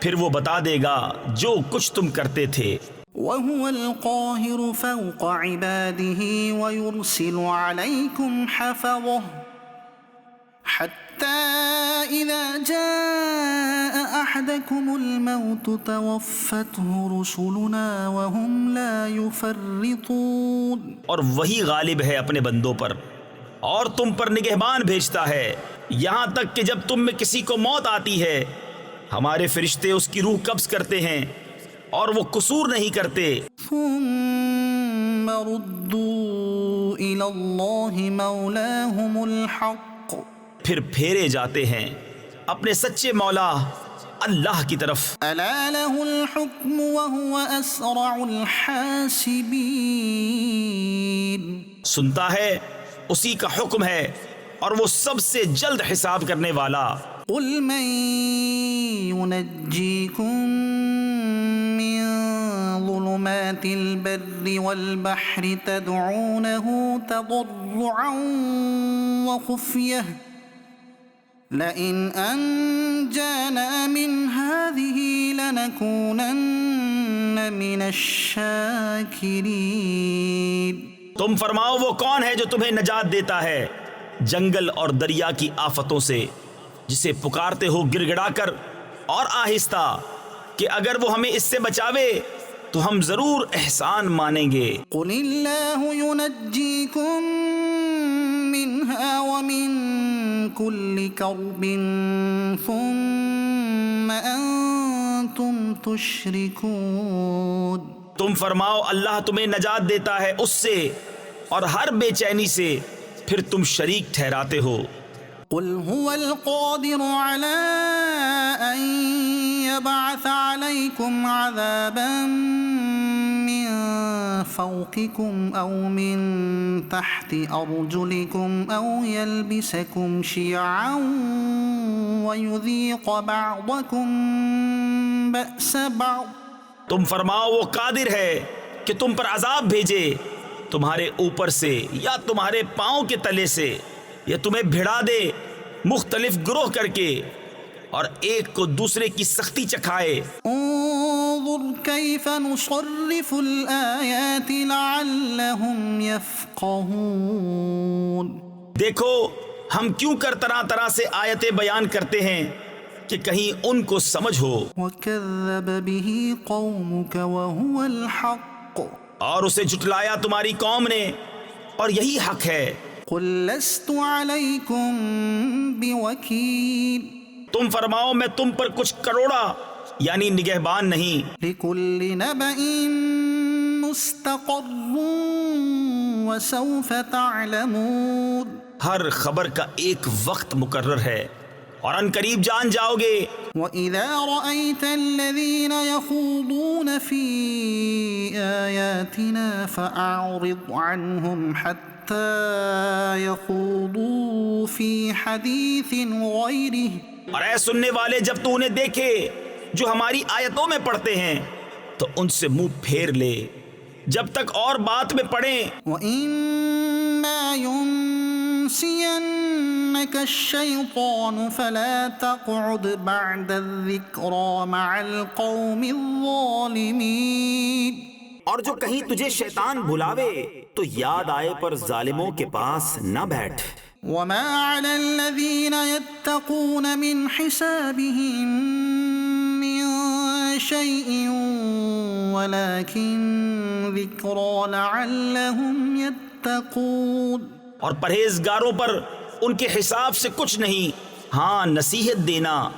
پھر وہ بتا دے گا جو کچھ تم کرتے تھے۔ وهو القاهر فوق عباده ويرسل عليكم حفظه حتى إذا جاء أحدكم الموت توفته رسلنا وهم لا يفرطون۔ اور وہی غالب ہے اپنے بندوں پر اور تم پر نگہبان بھیجتا ہے یہاں تک کہ جب تم میں کسی کو موت آتی ہے ہمارے فرشتے اس کی روح قبض کرتے ہیں اور وہ قصور نہیں کرتے۔ ثم ردوا إلى الله مولاهم الحق پھر پھیرے جاتے ہیں اپنے سچے مولا اللہ کی طرف۔ ألا له الحكم وهو أسرع الحاسبين۔ سنتا ہے اسی کا حکم ہے اور وہ سب سے جلد حساب کرنے والا۔ قل من ينجيكم من ظلمات البر والبحر تدعونه تضرعا وخفية لئن أنجانا من هذه لنكونن من الشاكرين۔ تم فرماؤ وہ کون ہے جو تمہیں نجات دیتا ہے جنگل اور دریا کی آفتوں سے، جسے پکارتے ہو گڑ گڑا کر اور آہستہ کہ اگر وہ ہمیں اس سے بچاوے تو ہم ضرور احسان مانیں گے۔ قل اللہ ينجيكم منها ومن كل كرب ثم أنتم تشركون۔ تم فرماؤ اللہ تمہیں نجات دیتا ہے اس سے اور ہر بے چینی سے، پھر تم شریک ٹھہراتے ہو۔ قل هو القادر على أن يبعث عليكم عذابا من فوقكم أو من تحت أرجلكم أو يلبسكم شيعا ويذيق بعضكم بأس بعض۔ تم فرماؤ وہ قادر ہے کہ تم پر عذاب بھیجے تمہارے اوپر سے یا تمہارے پاؤں کے تلے سے، یا تمہیں بھڑا دے مختلف گروہ کر کے اور ایک کو دوسرے کی سختی چکھائے۔ انظر كيف نصرف الآيات لعلهم يفقهون۔ دیکھو ہم کیوں کر طرح طرح سے آیتیں بیان کرتے ہیں کہ کہیں ان کو سمجھ ہو۔ وكذب به قومك وهو الحق اور اسے جھٹلایا تمہاری قوم نے اور یہی حق ہے۔ قل لست عليكم بوكيل۔ تم فرماؤ میں تم پر کچھ کروڑا یعنی نگہبان نہیں۔ لكل نبأ مستقر وسوف تعلمون۔ ہر خبر کا ایک وقت مقرر ہے اور ان قریب جان جاؤ گے۔ وَإِذَا رَأَيْتَ الَّذِينَ يَخُوضُونَ فِي آيَاتِنَا فَأَعْرِضْ عَنْهُمْ حَتَّى يَخُوضُوا فِي حَدِيثٍ غَيْرِهِ۔ اور اے سننے والے جب تو انہیں دیکھے جو ہماری آیتوں میں پڑھتے ہیں تو ان سے منہ پھیر لے جب تک اور بات میں پڑھیں۔ وَإِمَّا يُنْسِيَنَّكَ الشَّيْطَانُ فَلَا تَقْعُدْ بَعْدَ الذِّكْرَى مَعَ الْقَوْمِ الظَّالِمِينَ۔ اور جو کہیں تجھے شیطان بھلاوے تو یاد آئے پر ظالموں کے پاس نہ بیٹھ۔ وَمَا عَلَى الَّذِينَ يَتَّقُونَ مِنْ حِسَابِهِمْ مِنْ شَيْءٍ وَلَكِنْ ذِكْرَى لَعَلَّهُمْ يَتَّقُونَ۔ اور پرہیزگاروں پر ان کے حساب سے کچھ نہیں، ہاں نصیحت دینا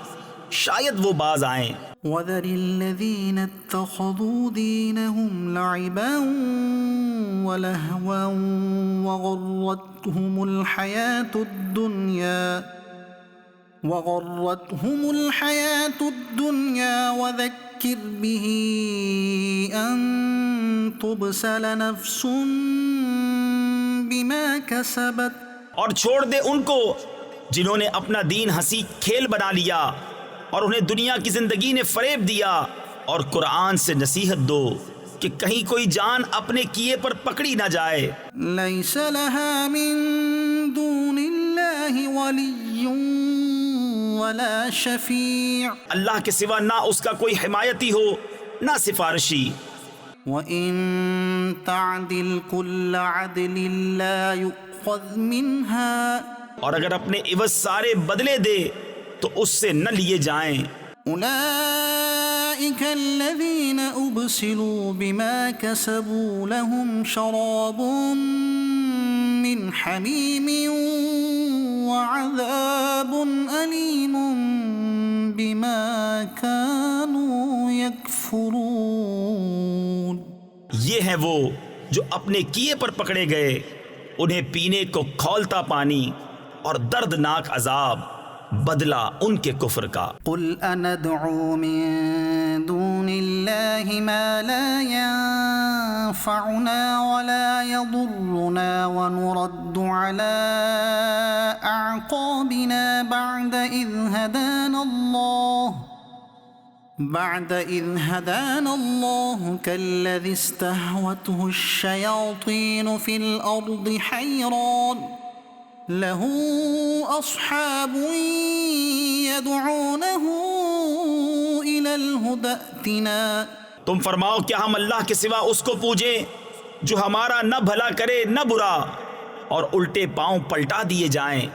شاید وہ باز آئیں۔ وَذَرِ الَّذِينَ اتَّخَذُوا دِينَهُمْ لَعِبًا وَلَهْوًا وَغَرَّتْهُمُ الْحَيَاةُ الدُّنْيَا وَذَكِّرْ بِهِ أَن تُبْسَلَ نَفْسٌ بِمَا كَسَبَتْ۔ اور چھوڑ دے ان کو جنہوں نے اپنا دین ہنسی کھیل بنا لیا اور انہیں دنیا کی زندگی نے فریب دیا، اور قرآن سے نصیحت دو کہ کہیں کوئی جان اپنے کیے پر پکڑی نہ جائے۔ لَيْسَ لَهَا مِن دُونِ اللَّهِ وَلِيٌّ ولا شفيع اللہ کے سوا نہ اس کا کوئی حمایتی ہو نہ سفارشی. وإن تعدل كل عدل لا يؤخذ منها اور اگر اپنے عوض سارے بدلے دے تو اس سے نہ لیے جائیں. أولئك الذين أبسلوا بما كسبوا لهم شراب من حميم وعذاب أليم بما كانوا يكفرون. یہ ہیں وہ جو اپنے کیے پر پکڑے گئے، انہیں پینے کو کھولتا پانی اور دردناک عذاب، بدلہ ان کے کفر کا. قل أندعو من دون الله ما لا ينفعنا ولا يضرنا ونرد على أعقابنا بعد إذ هدانا الله كالذي استهوته الشياطين في الأرض حيران له أصحاب يدعونه إلى الهدى ائتنا. تم فرماؤ کیا ہم اللہ کے سوا اس کو پوجیں جو ہمارا نہ بھلا کرے نہ برا، اور الٹے پاؤں پلٹا دیے جائیں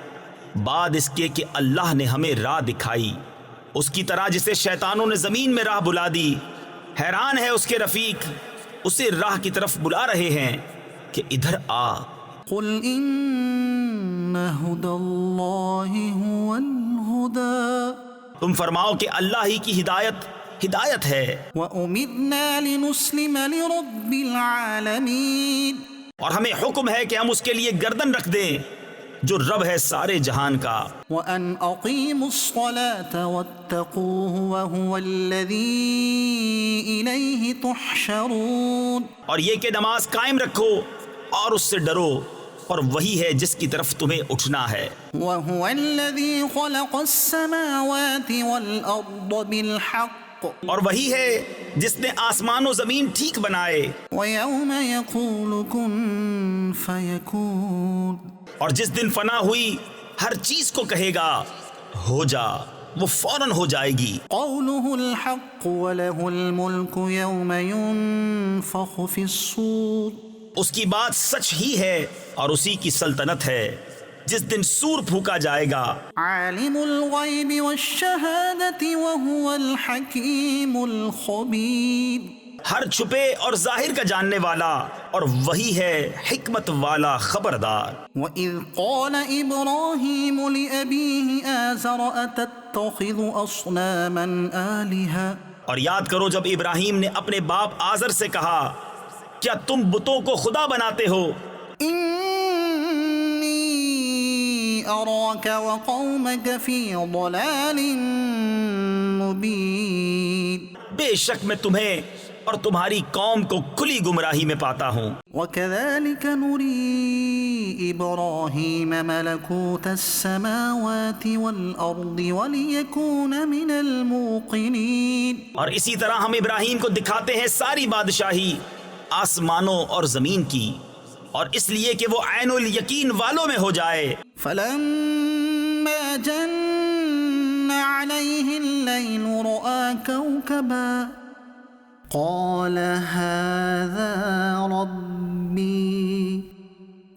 بعد اس کے کہ اللہ نے ہمیں راہ دکھائی، اس کی طرح جسے شیطانوں نے زمین میں راہ بلا دی. حیران ہے اس کے رفیق، اسے راہ کی طرف بلا رہے ہیں کہ ادھر آ. قل إن هدى الله هو الهدى. تم فرماؤ کہ اللہ ہی کی ہدایت ہدایت ہے، وأمرنا لنسلم لرب العالمين. اور ہمیں حکم ہے کہ ہم اس کے لیے گردن رکھ دیں جو رب ہے سارے جہان کا. وأن أقيموا الصلاة واتقوه وهو الذي إليه تحشرون. اور یہ کہ نماز قائم رکھو اور اس سے ڈرو، اور وہی ہے جس کی طرف تمہیں اٹھنا ہے. وهو الذي خلق السماوات والأرض بالحق اور وہی ہے جس نے آسمان و زمین ٹھیک بنائے، ويوم يقول كن فيكون. اور جس دن فنا ہوئی ہر چیز کو کہے گا ہو جا، وہ فوراً ہو جائے گی. قوله الحق وله الملك يوم ينفخ في الصور. اس کی بات سچ ہی ہے اور اسی کی سلطنت ہے جس دن سور پھونکا جائے گا. عالم الغیب والشہادة وهو الحکیم الخبیر. ہر چھپے اور ظاہر کا جاننے والا، اور وہی ہے حکمت والا خبردار. وَإِذْ قَالَ إِبْرَاهِيمُ لِأَبِيهِ آزَرَ أَتَتَّخِذُ أَصْنَامًا آلِهَةً. اور یاد کرو جب ابراہیم نے اپنے باپ آزر سے کہا کیا تم بتوں کو خدا بناتے ہو؟ إِنِّي أَرَاكَ وَقَوْمَكَ فِي ضَلَالٍ مُبِينٍ. بے شک میں تمہیں اور تمہاری قوم کو کھلی گمراہی میں پاتا ہوں. وَكَذَلِكَ نُرِي إِبْرَاهِيمَ مَلَكُوتَ السَّمَاوَاتِ وَالْأَرْضِ وَلِيَكُونَ مِنَ الْمُوقِنِينَ. اور اسی طرح ہم ابراہیم کو دکھاتے ہیں ساری بادشاہی آسمانوں اور زمین کی، اور اس لیے کہ وہ عین الیقین والوں میں ہو جائے. فَلَمَّا جَنَّ عَلَيْهِ اللَّيْلُ رَأَىٰ كَوْكَبًا قَالَ هَٰذَا رَبِّي.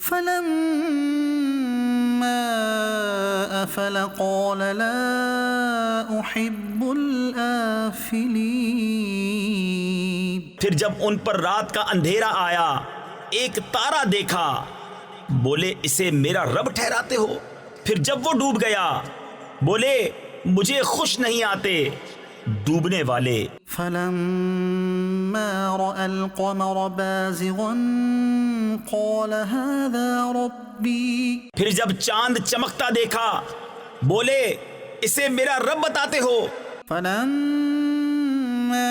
فَلَمَّا أَفَلَ قَالَ لَا أُحِبُّ الْآفِلِينَ. پھر جب ان پر رات کا اندھیرا آیا ایک تارا دیکھا، بولے اسے میرا رب ٹھہراتے ہو. پھر جب وہ ڈوب گیا بولے مجھے خوش نہیں آتے ڈوبنے والے. فَلَمَّا رَأَى الْقَمَرَ بَازِغًا قَالَ هَٰذَا رَبِّي. پھر جب چاند چمکتا دیکھا بولے اسے میرا رب بتاتے ہو. فَلَمَّا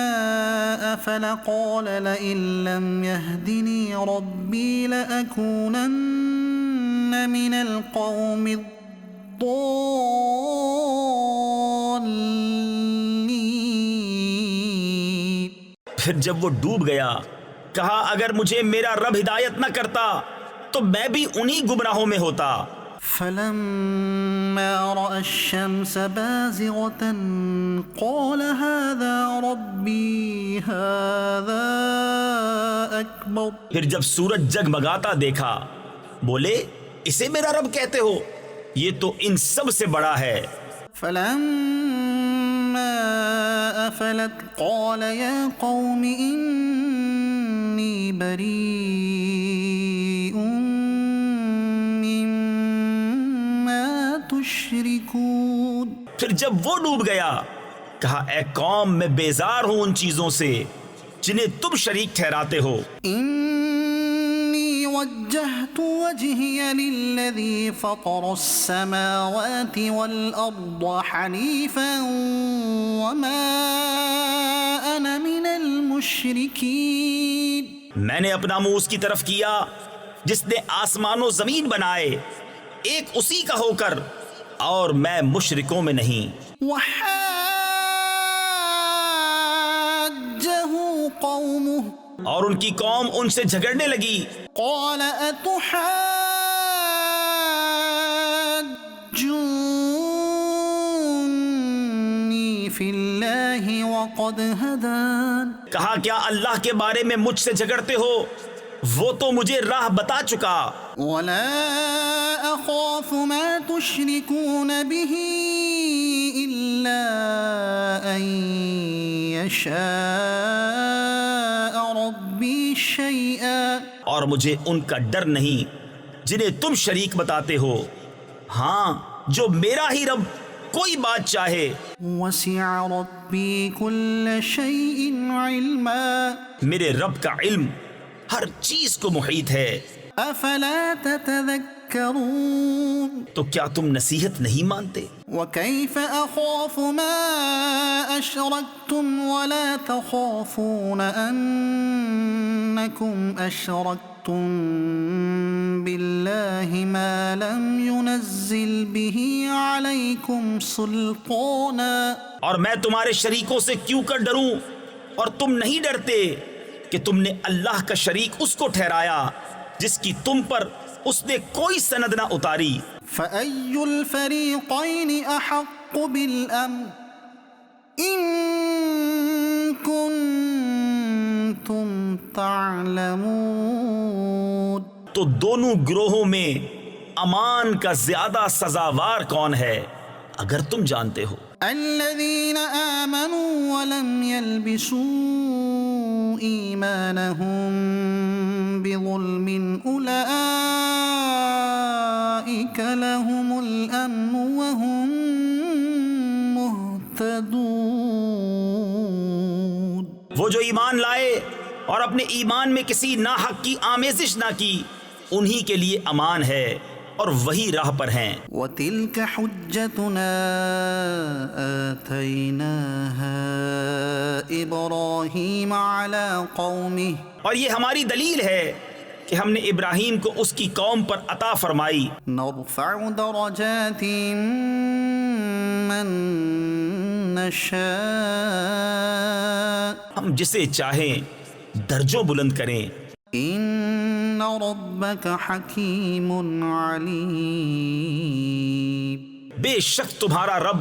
أَفَلَ قَالَ لَئِن لَّمْ يَهْدِنِي رَبِّي لَأَكُونَنَّ مِنَ الْقَوْمِ الضَّالِّينَ. پھر جب وہ ڈوب گیا کہا اگر مجھے میرا رب ہدایت نہ کرتا تو میں بھی انہی گمراہوں میں ہوتا. فلما رأى الشمس بازغة قال هذا ربي هذا أكبر. پھر جب سورج جگمگاتا دیکھا بولے اسے میرا رب کہتے ہو، یہ تو ان سب سے بڑا ہے. فلما أفلت قال يا قوم إني بريء مما تشركون. پھر جب وہ ڈوب گیا کہا اے قوم میں بیزار ہوں ان چیزوں سے جنہیں تم شریک ٹھہراتے ہو. إني وجهت وجهي للذي فطر السماوات والأرض حنيفا وما أنا من المشركين. میں نے اپنا منہ اس کی طرف کیا جس نے آسمان و زمین بنائے ایک اسی کا ہو کر، اور میں مشرکوں میں نہیں. وحاجه قومه اور ان کی قوم ان سے جھگڑنے لگی. قال أتحاجوني في الله وقد هدان. کہا کیا اللہ کے بارے میں مجھ سے جھگڑتے ہو؟ وہ تو مجھے راہ بتا چکا. ولا أخاف ما تشركون به إلا أن يشاء ربي شيئا. اور مجھے ان کا ڈر نہیں جنہیں تم شریک بتاتے ہو، ہاں جو میرا ہی رب کوئی بات چاہے. وسع ربي كل شيء علما. میرے رب کا علم ہر چیز کو محیط ہے. أفلا تتذكرون. تو کیا تم نصیحت نہیں مانتے؟ وكيف أخاف ما أشركتم ولا تخافون أنكم أشركتم بالله ما لم ينزل به عليكم سلطانا. اور میں تمہارے شریکوں سے کیوں کر ڈروں اور تم نہیں ڈرتے کہ تم نے اللہ کا شریک اس کو ٹھہرایا جس کی تم پر اس نے کوئی سند نہ اتاری. فأي الفريقين أحق بالأمن إن كنتم تعلمون. تو دونوں گروہوں میں امان کا زیادہ سزاوار کون ہے اگر تم جانتے ہو؟ الذين آمنوا ولم يلبسوا إيمانهم بظلم أولئك لهم الأمن وهم مهتدون. وہ جو ایمان لائے اور اپنے ایمان میں کسی ناحق کی آمیزش نہ کی انہی کے لیے امان ہے اور وہی راہ پر ہیں. وتلك حجتنا آتيناها إبراهيم على قومه. اور یہ ہماری دلیل ہے کہ ہم نے ابراہیم کو اس کی قوم پر عطا فرمائی. نرفع درجات من نشاء. ہم جسے چاہیں درجوں بلند کریں. ان ربك حکیم علیم. بے شک تمہارا رب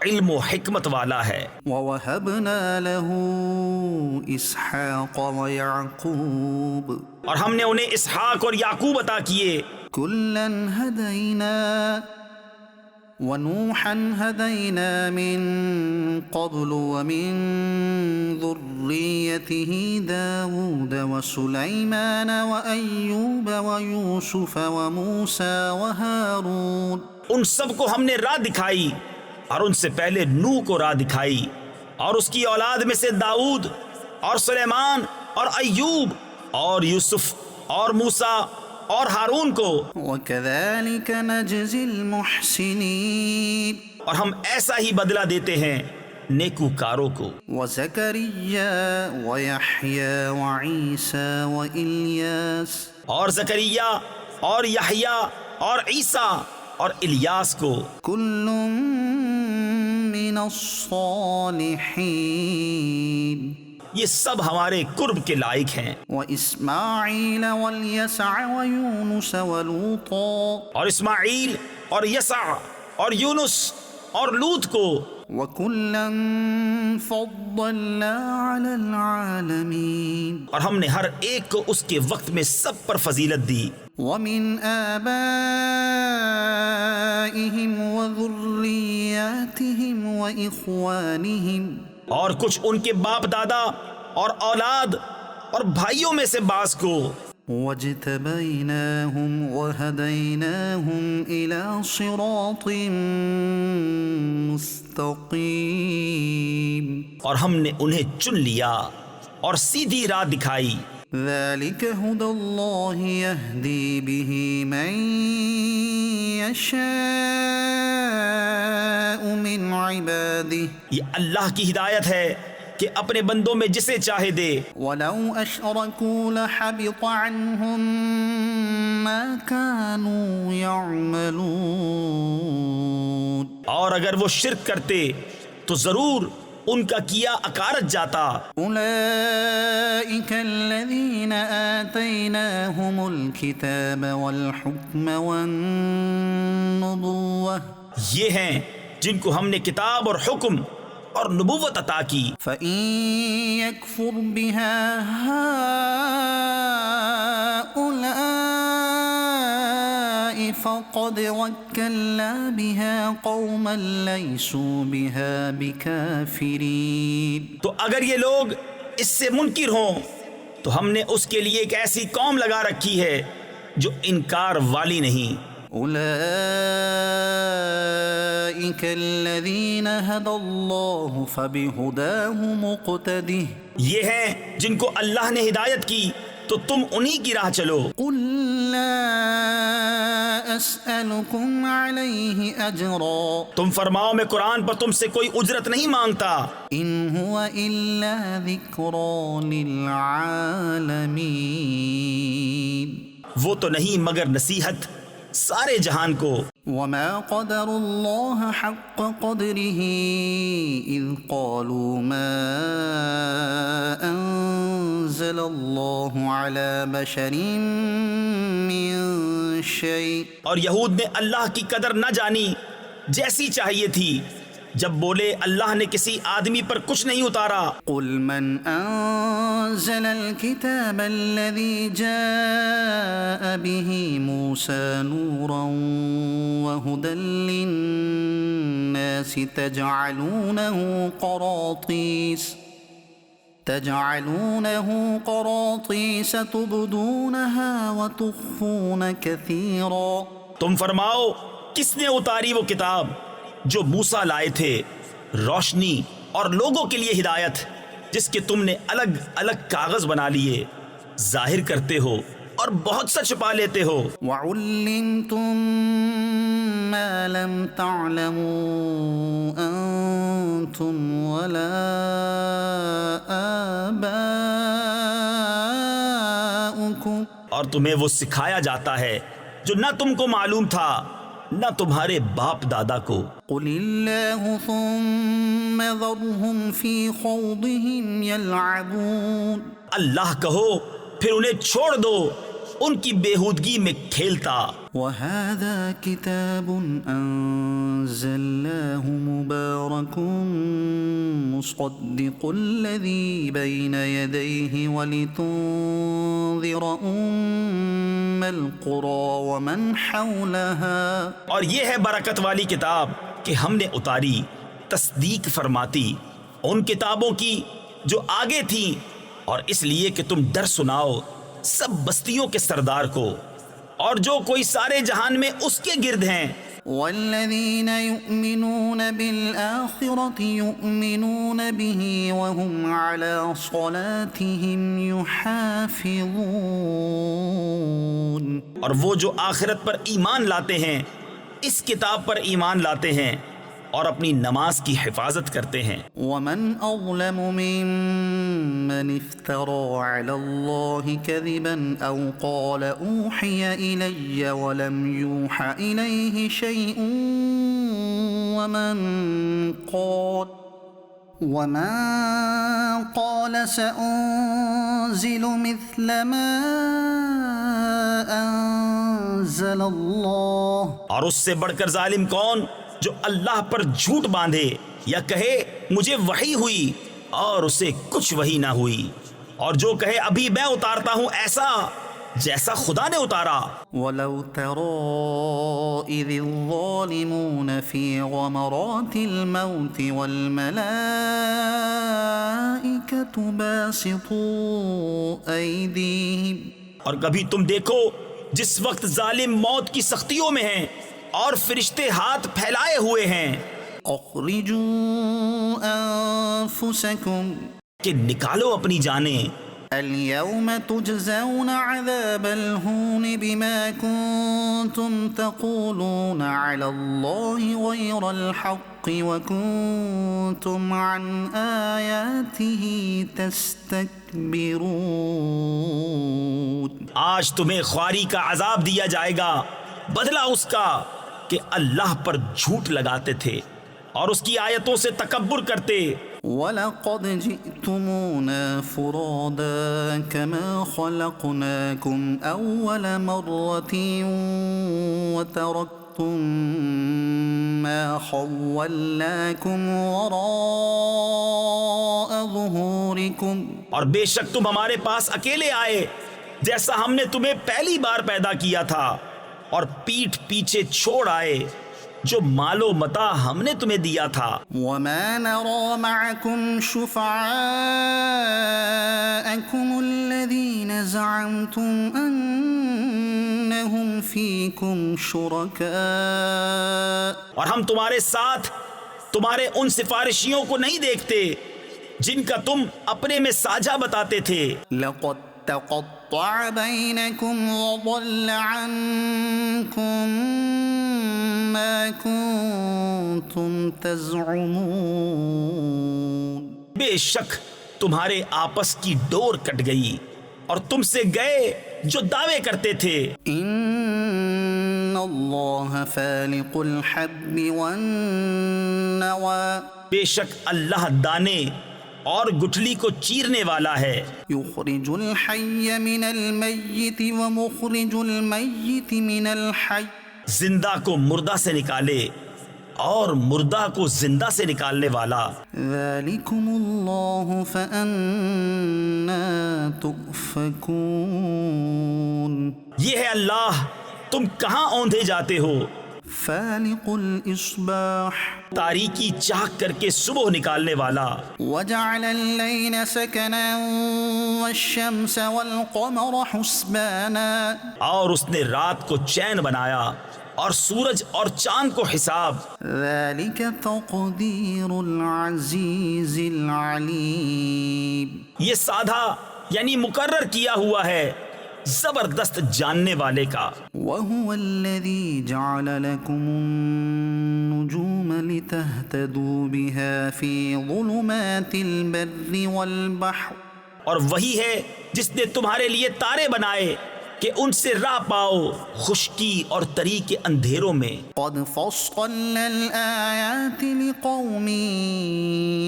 علم و حکمت والا ہے. ووهبنا له اسحاق ويعقوب. اور ہم نے انہیں اسحاق اور یعقوب عطا کیے. كلا هدينا ونوحا هدينا من قبل ومن ذريته داود وسليمان وأيوب ويوسف وموسى وهارون. ان سب کو ہم نے راہ دکھائی اور ان سے پہلے نوح کو راہ دکھائی اور اس کی اولاد میں سے داؤد اور سلیمان اور ایوب اور یوسف اور موسیٰ اور ہارون کو. وَكَذَلِكَ نَجْزِي الْمُحْسِنِينَ. اور ہم ایسا ہی بدلہ دیتے ہیں نیکوکاروں کو. وَزَكَرِيَّا وَيَحْيَا وَعِيسَى وَإِلْيَاسَ. اور زکریا اور یحییٰ اور عیسیٰ اور الیاس کو. كُلٌّ مِّنَ الصَّالِحِينَ. یہ سب ہمارے قرب کے لائق ہیں، وإسماعيل واليسع ويونس ولوطا اور اسماعیل اور یسع اور یونس اور لوط کو، وكلا فضلنا على العالمين اور ہم نے ہر ایک کو اس کے وقت میں سب پر فضیلت دی، ومن آبائهم وذرياتهم وإخوانهم اور کچھ ان کے باپ دادا اور اولاد اور بھائیوں میں سے بعض کو، واجتبيناهم وهديناهم إلى صراط مستقيم اور ہم نے انہیں چن لیا اور سیدھی راہ دکھائی، ذلك هدى الله يهدي به من يشاء من عباده یہ اللہ کی ہدایت ہے کہ اپنے بندوں میں جسے چاہے دے، ولو أشركوا لحبط عنهم ما كانوا يعملون اور اگر وہ شرک کرتے تو ضرور ان کا کیا اکارت جاتا۔ أولئك الذين آتيناهم الكتاب والحكم والنبوة یہ ہیں جن کو ہم نے کتاب اور حکم اور نبوت عطا کی، فإن يكفر بها هؤلاء فقد وكلنا بها قوما ليسوا بها بكافرين تو اگر یہ لوگ اس سے منکر ہوں تو ہم نے اس کے لیے ایک ایسی قوم لگا رکھی ہے جو انکار والی نہیں۔ أولئك الذين هدى الله فبهداه مقتده یہ ہیں جن کو اللہ نے ہدایت کی تو تم انہی کی راہ چلو۔ قل لا أسألكم عليه أجرا تم فرماؤ میں قرآن پر تم سے کوئی اجرت نہیں مانگتا، إن هو إلا ذكرى للعالمين وہ تو نہیں مگر نصیحت سارے جہان کو۔ وما قدر الله حق قدره إذ قالوا ما أنزل الله على بشر من شيء اور یہود نے اللہ کی قدر نہ جانی جیسی چاہیے تھی جب بولے اللہ نے کسی آدمی پر کچھ نہیں اتارا۔ قل من أنزل الكتاب الذي جاء به موسى نورا وهدى للناس تجعلونه قراطيس تبدونها وتخفون كثيرا تم فرماؤ کس نے اتاری وہ کتاب جو موسیٰ لائے تھے، روشنی اور لوگوں کے لیے ہدایت، جس کے تم نے الگ الگ کاغذ بنا لیے، ظاہر کرتے ہو اور بہت سا چھپا لیتے ہو۔ وعلمتم ما لم تعلموا أنتم ولا آباؤكم اور تمہیں وہ سکھایا جاتا ہے جو نہ تم کو معلوم تھا نہ تمہارے باپ دادا کو۔ قل الله ثم ذرهم في خوضهم يلعبون اللہ کہو پھر انہیں چھوڑ دو ان کی بےہودگی میں کھیلتا۔ وهذا كتاب أنزلناه مبارك مصدق الذي بين يديه ولتنذر القرى ومن حولها اور یہ ہے برکت والی کتاب کہ ہم نے اتاری تصدیق فرماتی ان کتابوں کی جو آگے تھیں، اور اس لیے کہ تم ڈر سناؤ سب بستیوں کے سردار کو اور جو کوئی سارے جہان میں اس کے گرد ہیں۔ والذين يؤمنون بالآخرة يؤمنون به وهم على صلاتهم يحافظون اور وہ جو آخرت پر ایمان لاتے ہیں اس کتاب پر ایمان لاتے ہیں اور اپنی نماز کی حفاظت کرتے ہیں۔ ومن أظلم ممن افترى على الله كذبا أو قال أوحي إلي ولم يوحى إليه شيء ومن قال سأنزل مثل ما أنزل الله اور اس سے بڑھ کر ظالم کون جو اللہ پر جھوٹ باندھے یا کہے مجھے وحی ہوئی اور اسے کچھ وحی نہ ہوئی، اور جو کہے ابھی میں اتارتا ہوں ایسا جیسا خدا نے اتارا۔ ولو ترى إذ الظالمون في غمرات الموت والملائكة باسطوا أيديهم، اور کبھی تم دیکھو جس وقت ظالم موت کی سختیوں میں ہیں اور فرشتے ہاتھ پھیلائے ہوئے ہیں اخرجوا انفسکم کہ نکالو اپنی جانیں، اليوم تجزون عذاب الهون بما كنتم تقولون على الله غير الحق وكنتم عن آياته تستكبرون۔ آج تمہیں خواری کا عذاب دیا جائے گا، بدلہ اس کا کہ اللہ پر جھوٹ لگاتے تھے اور اس کی آیتوں سے تکبر کرتے۔ وَلَقَدْ جِئْتُمُونَا فُرَادًا كَمَا خَلَقْنَاكُمْ أَوَّلَ مَرَّةٍ وَتَرَكْتُم مَّا خَوَّلْنَاكُمْ وَرَاءَ ظُهُورِكُمْ، اور بے شک تم ہمارے پاس اکیلے آئے جیسا ہم نے تمہیں پہلی بار پیدا کیا تھا، اور پیٹھ پیچھے چھوڑ آئے جو مال و متاع ہم نے تمہیں دیا تھا۔ وَمَا نَرَى مَعَكُمْ شُفَعَاءَكُمُ الَّذِينَ زَعَمْتُمْ أَنَّهُمْ فِيكُمْ شُرَكَاءُ، اور ہم تمہارے ساتھ تمہارے ان سفارشیوں کو نہیں دیکھتے جن کا تم اپنے میں ساجھا بتاتے تھے۔ لَقَدْ تَقَطَّعَ بَيْنَكُمْ وَضَلَّ عَنْكُمْ مَا كُنْتُمْ تَزْعُمُونَ، بے شک تمہارے آپس کی ڈور کٹ گئی اور تم سے گئے جو دعوے کرتے تھے۔ إِنَّ اللَّهَ فَالِقُ الْحَبِّ وَالنَّوَىٰ، بے شک اللہ دانے اور گٹھلی کو چیرنے والا ہے۔ يُخْرِجُ الْحَيَّ مِنَ الْمَيِّتِ وَمُخْرِجُ الْمَيِّتِ مِنَ الْحَيِّ، زندہ کو مردہ سے نکالے اور مردہ کو زندہ سے نکالنے والا۔ ذَلِكُمُ اللَّهُ فَأَنَّىٰ تُؤْفَكُونَ، یہ ہے اللہ، تم کہاں اوندھے جاتے ہو؟ فَالِقُ الْإِصْبَاحِ، تاریکی چاک کر کے صبح نکالنے والا۔ وَجَعَلَ اللَّيْلَ سَكَنًا وَالشَّمْسَ وَالْقَمَرَ حُسْبَانًا، اور اس نے رات کو چین بنایا اور سورج اور چاند کو حساب۔ ذَلِكَ تَقْدِيرُ الْعَزِيزِ الْعَلِيمِ، یہ سادھا یعنی مقرر کیا ہوا ہے زبردست جاننے والے کا۔ وَهُوَ الَّذِي جَعَلَ لَكُمُ النُّجُومَ لِتَهْتَدُوا بِهَا فِي ظُلُمَاتِ الْبَرِّ وَالْبَحْرِ، اور وہی ہے جس نے تمہارے لیے تارے بنائے کہ ان سے راہ پاؤ خشکی اور تری کے اندھیروں میں۔ قَدْ فَصَّلْنَا الْآيَاتِ لِقَوْمٍ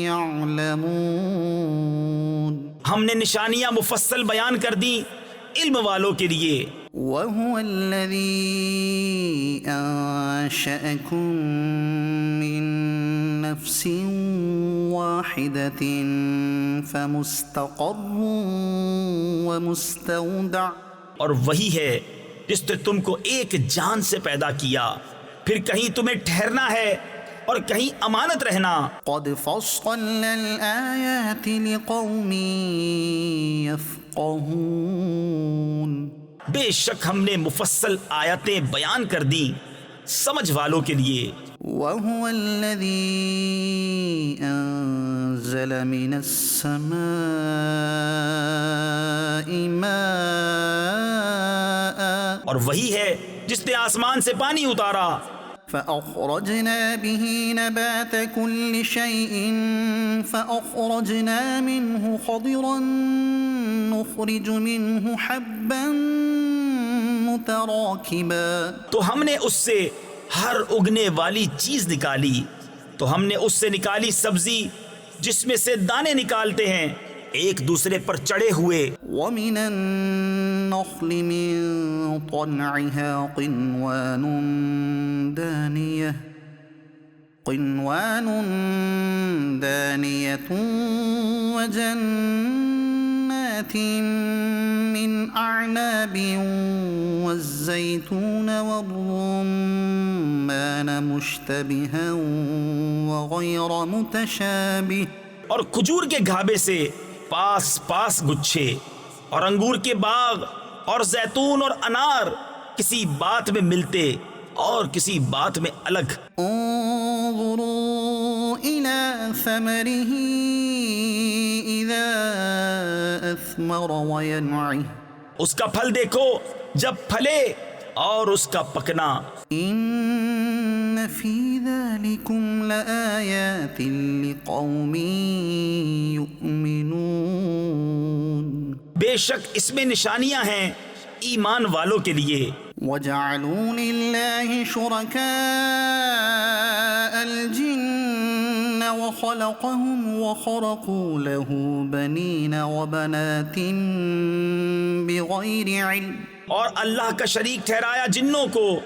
يَعْلَمُونَ، ہم نے نشانیاں مفصل بیان کر دی علم والوں کے لیے۔ وَهُوَ الَّذِي أَنشَأَكُم مِّن نَّفْسٍ وَاحِدَةٍ فَمُسْتَقَرٌّ وَمُسْتَوْدَعٌ، اور وہی ہے جس نے تم کو ایک جان سے پیدا کیا، پھر کہیں تمہیں ٹھہرنا ہے اور کہیں امانت رہنا۔ قَدْ فَصَّلْنَا الْآيَاتِ لِقَوْمٍ يَفْقَهُونَ، بے شک ہم نے مفصل آیتیں بیان کر دیں سمجھ والوں کے لیے۔ وَهُوَ الَّذِي أَنزَلَ مِنَ السَّمَاءِ مَاءً، اور وہی ہے جس نے آسمان سے پانی اتارا، فَأَخْرَجْنَا بِهِ نَبَاتَ كُلِّ شَيْءٍ فَأَخْرَجْنَا مِنْهُ خَضِرًا نُخْرِجُ مِنْهُ حَبًّا مُتَرَاكِبًا، تو ہم نے اس سے ہر اگنے والی چیز نکالی، تو ہم نے اس سے نکالی سبزی جس میں سے دانے نکالتے ہیں ایک دوسرے پر چڑھے ہوئے. ومن النخل من طلعها قنوان دانية وجنات من أعناب والزيتون والرمان مشتبها وغير متشابه. اور کھجور کے گھابے سے پاس پاس گچھے اور انگور کے باغ اور زیتون اور انار کسی بات میں ملتے اور کسی بات میں الگ. انظروا إلى ثمره إذا أثمر وينعه. اس کا پھل دیکھو جب پھلے اور اس کا پکنا. إن في ذلكم لآيات لقوم يؤمنون. بے شک اس میں نشانیاں ہیں ایمان والوں کے لیے. وجعلوا لله شركاء الجن وخلقهم وخرقوا له بنين وبنات بغير علم. اور اللہ کا شریک ٹھہرایا جنوں کو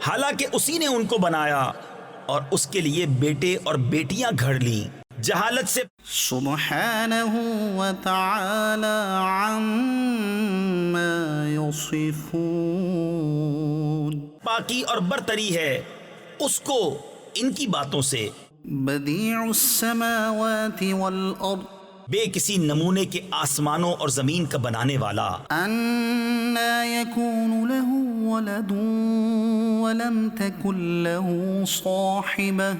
حالانکہ اسی نے ان کو بنایا اور اس کے لیے بیٹے اور بیٹیاں گھڑ لیں جہالت سے. سبحانه وتعالى عما يصفون. پاکی اور برتری ہے اس کو ان کی باتوں سے. بديع السماوات والأرض. بے کسی نمونے کے آسمانوں اور زمین کا بنانے والا. أَنَّى يَكُونُ لَهُ وَلَدٌ وَلَمْ تَكُنْ لَهُ صَاحِبَةٌ.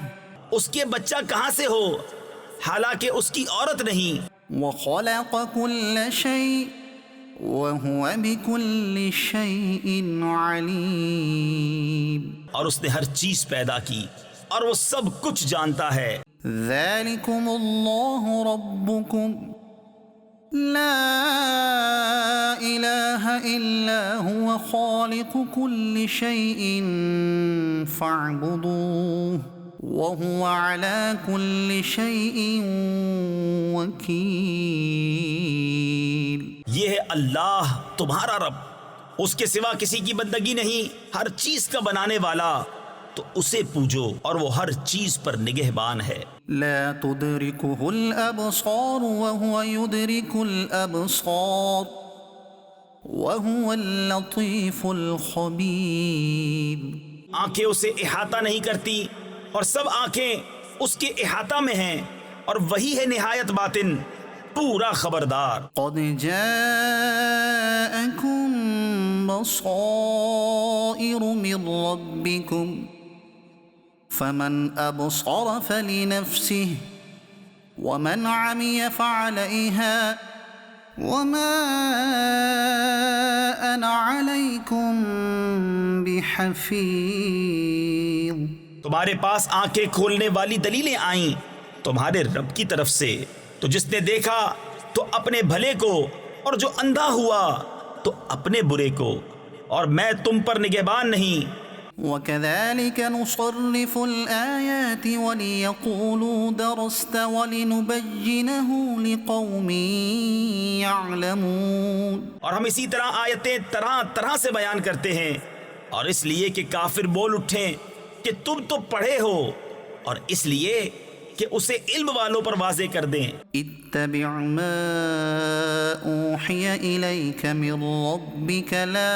اس کے بچہ کہاں سے ہو حالانکہ اس کی عورت نہیں. وَخَلَقَ كُلَّ شَيْءٍ وَهُوَ بِكُلِّ شَيْءٍ عَلِيمٌ. اور اس نے ہر چیز پیدا کی اور وہ سب کچھ جانتا ہے. ذَلِكُمُ اللَّهُ رَبُّكُمْ لَا إِلَهَ إِلَّا هُوَ خَالِقُ كُلِّ شَيْءٍ فَاعْبُدُوهُ وَهُوَ عَلَى كُلِّ شَيْءٍ وَكِيلٌ. یہ ہے اللہ تمہارا رب، اس کے سوا کسی کی بندگی نہیں، ہر چیز کا بنانے والا، تو اسے پوجو اور وہ ہر چیز پر نگہبان ہے. لا تدركه الأبصار وهو يدرك الأبصار وهو اللطيف الخبير. آنکھیں اسے احاطہ نہیں کرتی اور سب آنکھیں اس کے احاطہ میں ہیں اور وہی ہے نہایت باطن پورا خبردار. قد جاءكم بصائر من ربكم فمن أبصر فلنفسه ومن عمي فعليها وما أنا عليكم بحفيظ. تمہارے پاس آنکھیں کھولنے والی دلیلیں آئیں تمہارے رب کی طرف سے، تو جس نے دیکھا تو اپنے بھلے کو اور جو اندھا ہوا تو اپنے برے کو، اور میں تم پر نگہبان نہیں. وَكَذَلِكَ نُصَرِّفُ الْآيَاتِ وَلِيَقُولُوا دَرَسْتَ وَلِنُبَيِّنَهُ لِقَوْمٍ يَعْلَمُونَ. اور ہم اسی طرح آیتیں طرح طرح سے بیان کرتے ہیں اور اس لیے کہ کافر بول اٹھیں کہ تم تو پڑھے ہو، اور اس لیے کہ اسے علم والوں پر واضح کر دیں. اتبع ما اوحی الیک من ربک لا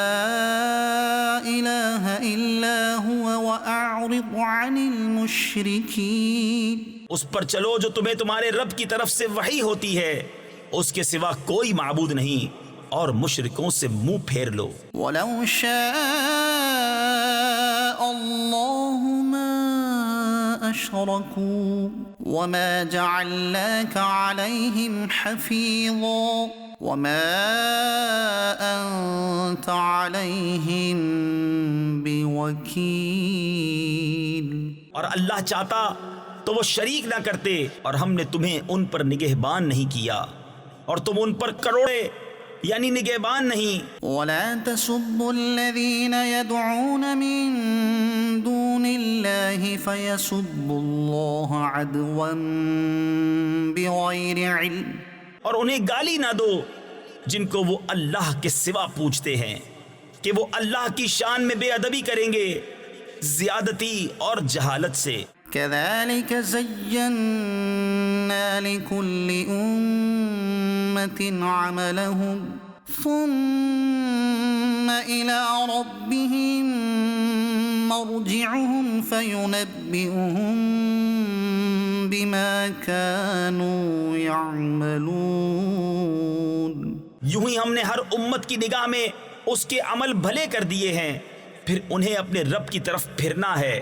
الہ الا هو واعرض عن المشرکین. اس پر چلو جو تمہیں تمہارے رب کی طرف سے وحی ہوتی ہے، اس کے سوا کوئی معبود نہیں، اور مشرکوں سے منہ پھیر لو. ولو شاء اللہ ما اشرکوا وما جعلناك عليهم حفيظا وما أنت عليهم بوكيل. اور اللہ چاہتا تو وہ شریک نہ کرتے، اور ہم نے تمہیں ان پر نگہبان نہیں کیا، اور تم ان پر کروڑے یعنی نگہبان نہیں. ولا تسبوا الذين يدعون من دون الله فيسبوا الله عدوا بغير علم. اور انہیں گالی نہ دو جن کو وہ اللہ کے سوا پوچھتے ہیں کہ وہ اللہ کی شان میں بے ادبی کریں گے زیادتی اور جہالت سے. كذلك زينا لكل أمة عملهم ثم إلى ربهم مرجعهم فينبئهم بما كانوا يعملون. یوں ہی ہم نے ہر امت کی نگاہ میں اس کے عمل بھلے کر دیے ہیں، پھر انہیں اپنے رب کی طرف پھرنا ہے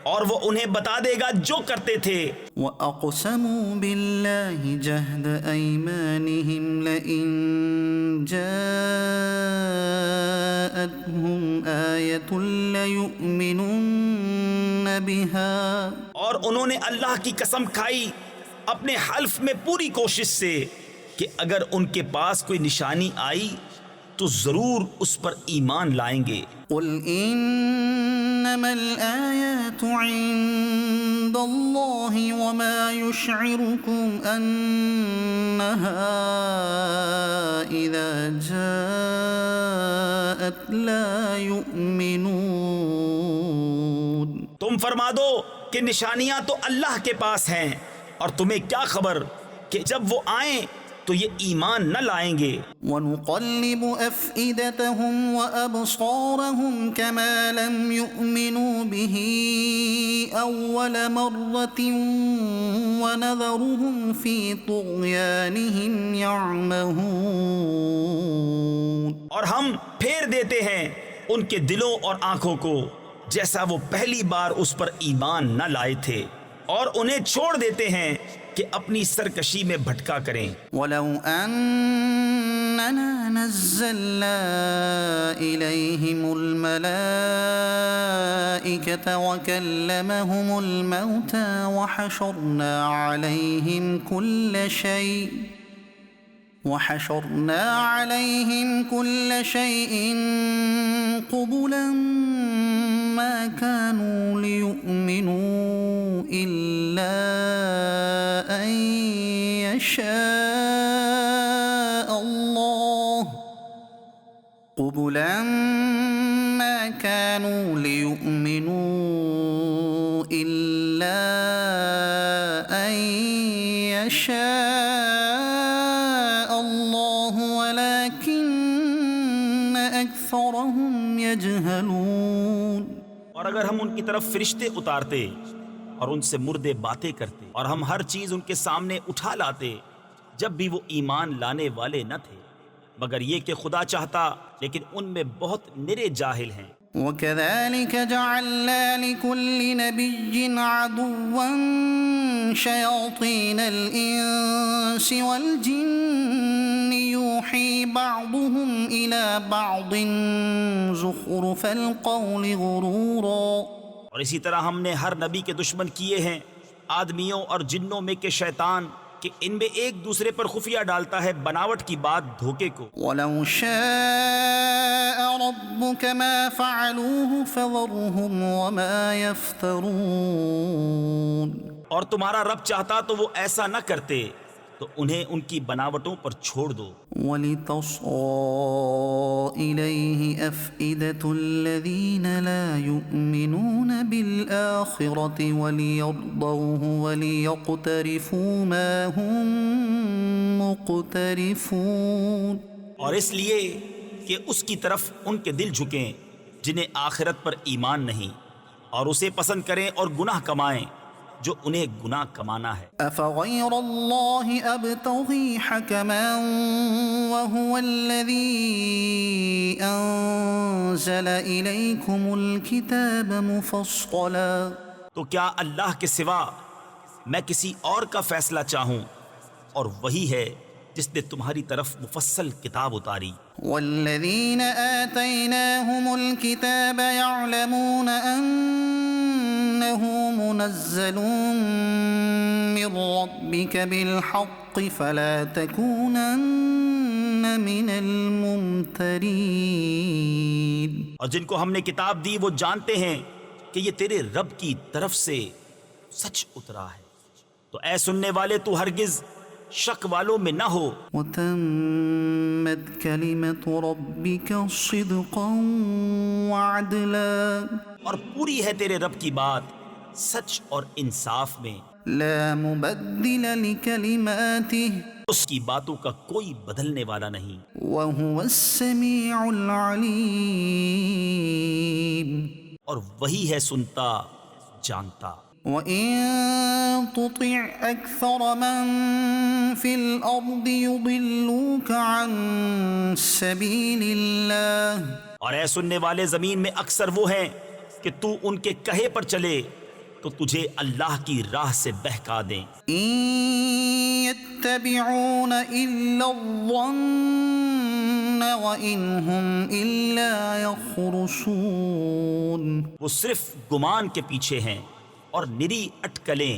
اور وہ انہیں بتا دے گا جو کرتے تھے. وَأَقْسَمُوا بِاللَّهِ جَهْدَ أَيْمَانِهِمْ لَئِن جَاءَتْهُمْ آيَةٌ لَيُؤْمِنُنَّ بِهَا. اور انہوں نے اللہ کی قسم کھائی اپنے حلف میں پوری کوشش سے کہ اگر ان کے پاس کوئی نشانی آئی تو ضرور اس پر ایمان لائیں گے. قُلْ إِنَّمَا الْآيَاتُ عِندَ اللَّهِ وَمَا يُشْعِرُكُمْ أَنَّهَا إِذَا جَاءَتْ لَا يُؤْمِنُونَ. تم فرما دو کہ نشانیاں تو اللہ کے پاس ہیں، اور تمہیں کیا خبر کہ جب وہ آئیں تو یہ ایمان نہ لائیں گے. وَنُقَلِّبُ أَفْئِدَتَهُمْ وَأَبْصَارَهُمْ كَمَا لَمْ يُؤْمِنُوا بِهِ أَوَّلَ مَرَّةٍ وَنَذَرُهُمْ فِي طُغْيَانِهِمْ يَعْمَهُونَ. اور ہم پھیر دیتے ہیں ان کے دلوں اور آنکھوں کو جیسا وہ پہلی بار اس پر ایمان نہ لائے تھے، اور انہیں چھوڑ دیتے ہیں کہ اپنی سرکشی میں بھٹکا کریں. وَلَوْ أَنَّنَا نَزَّلْنَا إِلَيْهِمُ الْمَلَائِكَةَ وَكَلَّمَهُمُ الْمَوْتَى وَحَشَرْنَا عَلَيْهِمْ كُلَّ شَيْءٍ قُبُلًا ما كانوا ليؤمنوا إلا أن يشاء الله قبلا ما كانوا ليؤمنوا إلا أن يشاء الله ولكن أكثرهم يجهلون. اور اگر ہم ان کی طرف فرشتے اتارتے اور ان سے مردے باتیں کرتے اور ہم ہر چیز ان کے سامنے اٹھا لاتے جب بھی وہ ایمان لانے والے نہ تھے، مگر یہ کہ خدا چاہتا، لیکن ان میں بہت نرے جاہل ہیں. وَكَذَلِكَ جَعَلْنَا لِكُلِّ نَبِيٍّ عَدُوًّا شَيَاطِينَ الْإِنسِ وَالْجِنِّ يُوحِي بَعْضُهُمْ إِلَى بَعْضٍ زُخْرُفَ الْقَوْلِ غُرُورًا. اور اسی طرح ہم نے ہر نبی کے دشمن کیے ہیں آدمیوں اور جنوں میں کہ شیطان، کہ ان میں ایک دوسرے پر خفیہ ڈالتا ہے بناوٹ کی بات دھوکے کو. وَلَوْ شَاءَ رَبُّكَ مَا فَعَلُوهُ فَذَرْهُمْ وَمَا يَفْتَرُونَ. اور تمہارا رب چاہتا تو وہ ایسا نہ کرتے، تو انہیں ان کی بناوٹوں پر چھوڑ دو. وَلِتَصْغَىٰ إِلَيْهِ أَفْئِدَةُ الَّذِينَ لَا يُؤْمِنُونَ بِالْآخِرَةِ وَلِيَرْضَوْهُ وَلِيَقْتَرِفُوا مَا هُمْ مُقْتَرِفُونَ. اور اس لیے کہ اس کی طرف ان کے دل جھکیں جنہیں آخرت پر ایمان نہیں، اور اسے پسند کریں اور گناہ کمائیں جو انہیں گناہ کمانا ہے. أَفَغَيْرَ اللَّهِ أَبْتَغِي حَكَمًا وَهُوَ الَّذِي أَنزَلَ إِلَيْكُمُ الْكِتَابَ مُفَصَّلًا. تو کیا اللہ کے سوا میں کسی اور کا فیصلہ چاہوں، اور وہی ہے جس نے تمہاری طرف مفصل کتاب اتاری. وَالَّذِينَ آتَيْنَاهُمُ الْكِتَابَ يَعْلَمُونَ أَنَّهُ مُنَزَّلٌ مِّن رَّبِّكَ بِالْحَقِّ فَلَا تَكُونَنَّ من الممترين اور جن کو ہم نے کتاب دی وہ جانتے ہیں کہ یہ تیرے رب کی طرف سے سچ اترا ہے، تو اے سننے والے تو ہرگز شک والوں میں نہ ہو۔ وتمت كلمة ربك صدقا وعدلا اور پوری ہے تیرے رب کی بات سچ اور انصاف میں، لا مبدل لكلماته اس کی باتوں کا کوئی بدلنے والا نہیں، وهو السميع العليم اور وہی ہے سنتا جانتا۔ وَإِن تُطِعْ أَكْثَرَ مَن فِي الْأَرْضِ يُضِلُّوكَ عَن سَبِيلِ اللَّهِ اور اے سننے والے زمین میں اکثر وہ ہیں کہ تو ان کے کہے پر چلے تو تجھے اللہ کی راہ سے بہکا دیں۔ إِن يَتَّبِعُونَ إِلَّا الظَّنَّ وَإِنْ هُمْ إِلَّا يَخْرُصُونَ وہ صرف گمان کے پیچھے ہیں اور نری اٹکلیں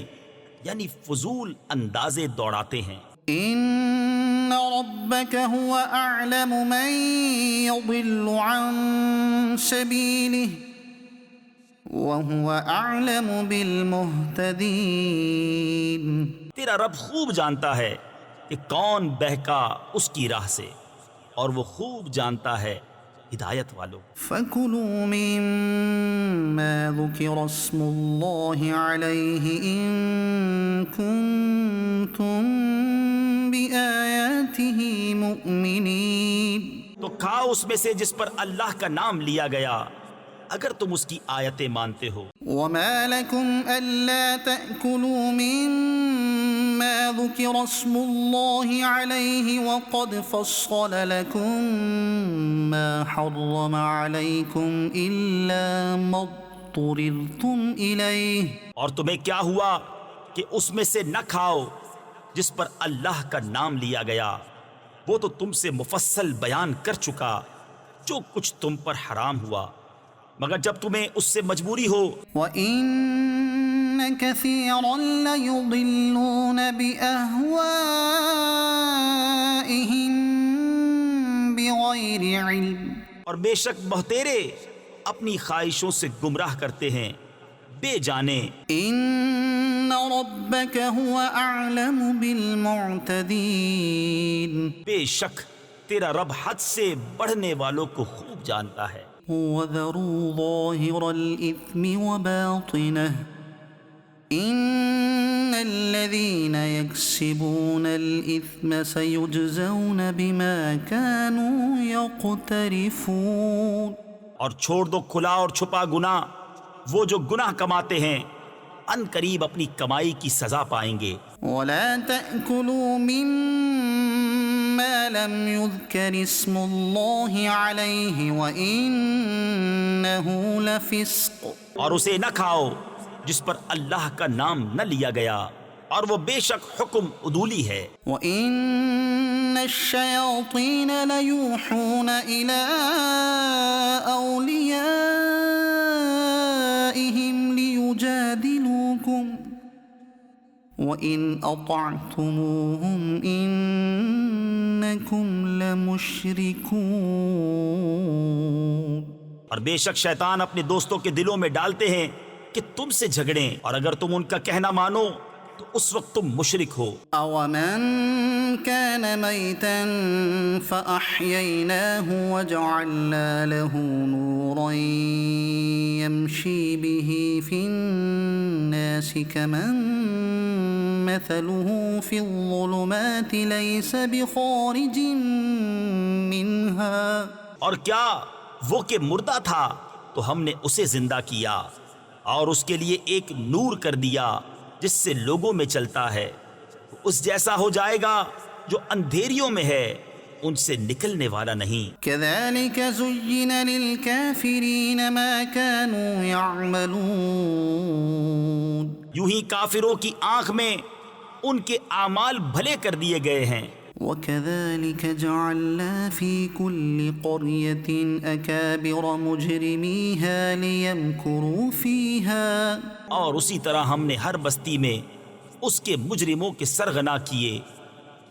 یعنی فضول اندازے دوڑاتے ہیں۔ إِنَّ رَبَّكَ هُوَ أَعْلَمُ مَن يَضِلُّ عَن سَبِيلِهِ وَهُوَ أَعْلَمُ بِالْمُهْتَدِينَ تیرا رب خوب جانتا ہے کہ کون بہکا اس کی راہ سے، اور وہ خوب جانتا ہے ہدایت والوں۔ فَكُلُوا مِمَّا ذُكِرَ اسْمُ اللَّهِ عَلَيْهِ إِن كُنتُم بِآيَاتِهِ مُؤْمِنِينَ تو کھاؤ اس میں سے جس پر اللہ کا نام لیا گیا اگر تم اس کی آیتیں مانتے ہو۔ وَمَا لَكُمْ أَلَّا تَأْكُلُوا مِمَّا ذُكِرَ اسْمُ اللَّهِ عَلَيْهِ وَقَدْ فَصَّلَ لَكُم مَّا حَرَّمَ عَلَيْكُمْ إِلَّا مَا اضْطُرِرْتُمْ إِلَيْهِ اور تمہیں کیا ہوا کہ اس میں سے نہ کھاؤ جس پر اللہ کا نام لیا گیا، وہ تو تم سے مفصل بیان کر چکا جو کچھ تم پر حرام ہوا، مگر جب تمہیں اس سے مجبوری ہو۔ وَإِنَّ كَثِيرًا لَيُضِلُّونَ بِأَهْوَائِهِمْ بِغَيْرِ عِلْمٍ اور بے شک بہتیرے اپنی خواہشوں سے گمراہ کرتے ہیں بے جانے۔ إِنَّ رَبَّكَ هُوَ أَعْلَمُ بِالْمُعْتَدِينَ بے شک تیرا رب حد سے بڑھنے والوں کو خوب جانتا ہے۔ وَذَرُوا ظَاهِرَ الْإِثْمِ وَبَاطِنَهُ إِنَّ الَّذِينَ يَكْسِبُونَ الْإِثْمَ سَيُجْزَوْنَ بِمَا كَانُوا يَقْتَرِفُونَ اور چھوڑ دو کھلا اور چھپا گناہ، وہ جو گناہ کماتے ہیں ان قریب اپنی کمائی کی سزا پائیں گے۔ وَلَا تَأْكُلُوا مِمَّا لَمْ يُذْكَرِ اسْمُ اللَّهِ عَلَيْهِ وَإِنَّهُ لَفِسْقٌ اور اسے نہ کھاؤ جس پر اللہ کا نام نہ لیا گیا، اور وہ بے شک حکم عدولی ہے۔ وَإِنَّ الشَّيَاطِينَ لَيُوحُونَ إِلَىٰ أَوْلِيَائِهِمْ لِيُجَادِلُوكُمْ وَإِنْ أَطَعْتُمُوهُمْ إِنَّكُمْ لَمُشْرِكُونَ اور بے شک شیطان اپنے دوستوں کے دلوں میں ڈالتے ہیں کہ تم سے جھگڑیں، اور اگر تم ان کا کہنا مانو تو اس وقت تم مشرک ہو۔ أَوَمَنْ كَانَ مَيْتًا فَأَحْيَيْنَاهُ وَجَعَلْنَا لَهُ نُورًا يَمْشِي بِهِ فِي النَّاسِ كَمَنْ مَثَلُهُ فِي الظُّلُمَاتِ لَيْسَ بِخَارِجٍ مِّنْهَا اور کیا وہ کہ مردہ تھا تو ہم نے اسے زندہ کیا اور اس کے لیے ایک نور کر دیا جس سے لوگوں میں چلتا ہے، اس جیسا ہو جائے گا جو اندھیریوں میں ہے، ان سے نکلنے والا نہیں۔ كَذَلِكَ زُيِّنَ لِلْكَافِرِينَ مَا كَانُوا يَعْمَلُونَ یوں ہی کافروں کی آنکھ میں ان کے اعمال بھلے کر دیے گئے ہیں۔ وَكَذَلِكَ جَعَلْنَا فِي كُلِّ قَرْيَةٍ أَكَابِرَ مُجْرِمِيهَا لِيَمْكُرُوا فِيهَا اور اسی طرح ہم نے ہر بستی میں اس کے مجرموں کے سرغنا کیے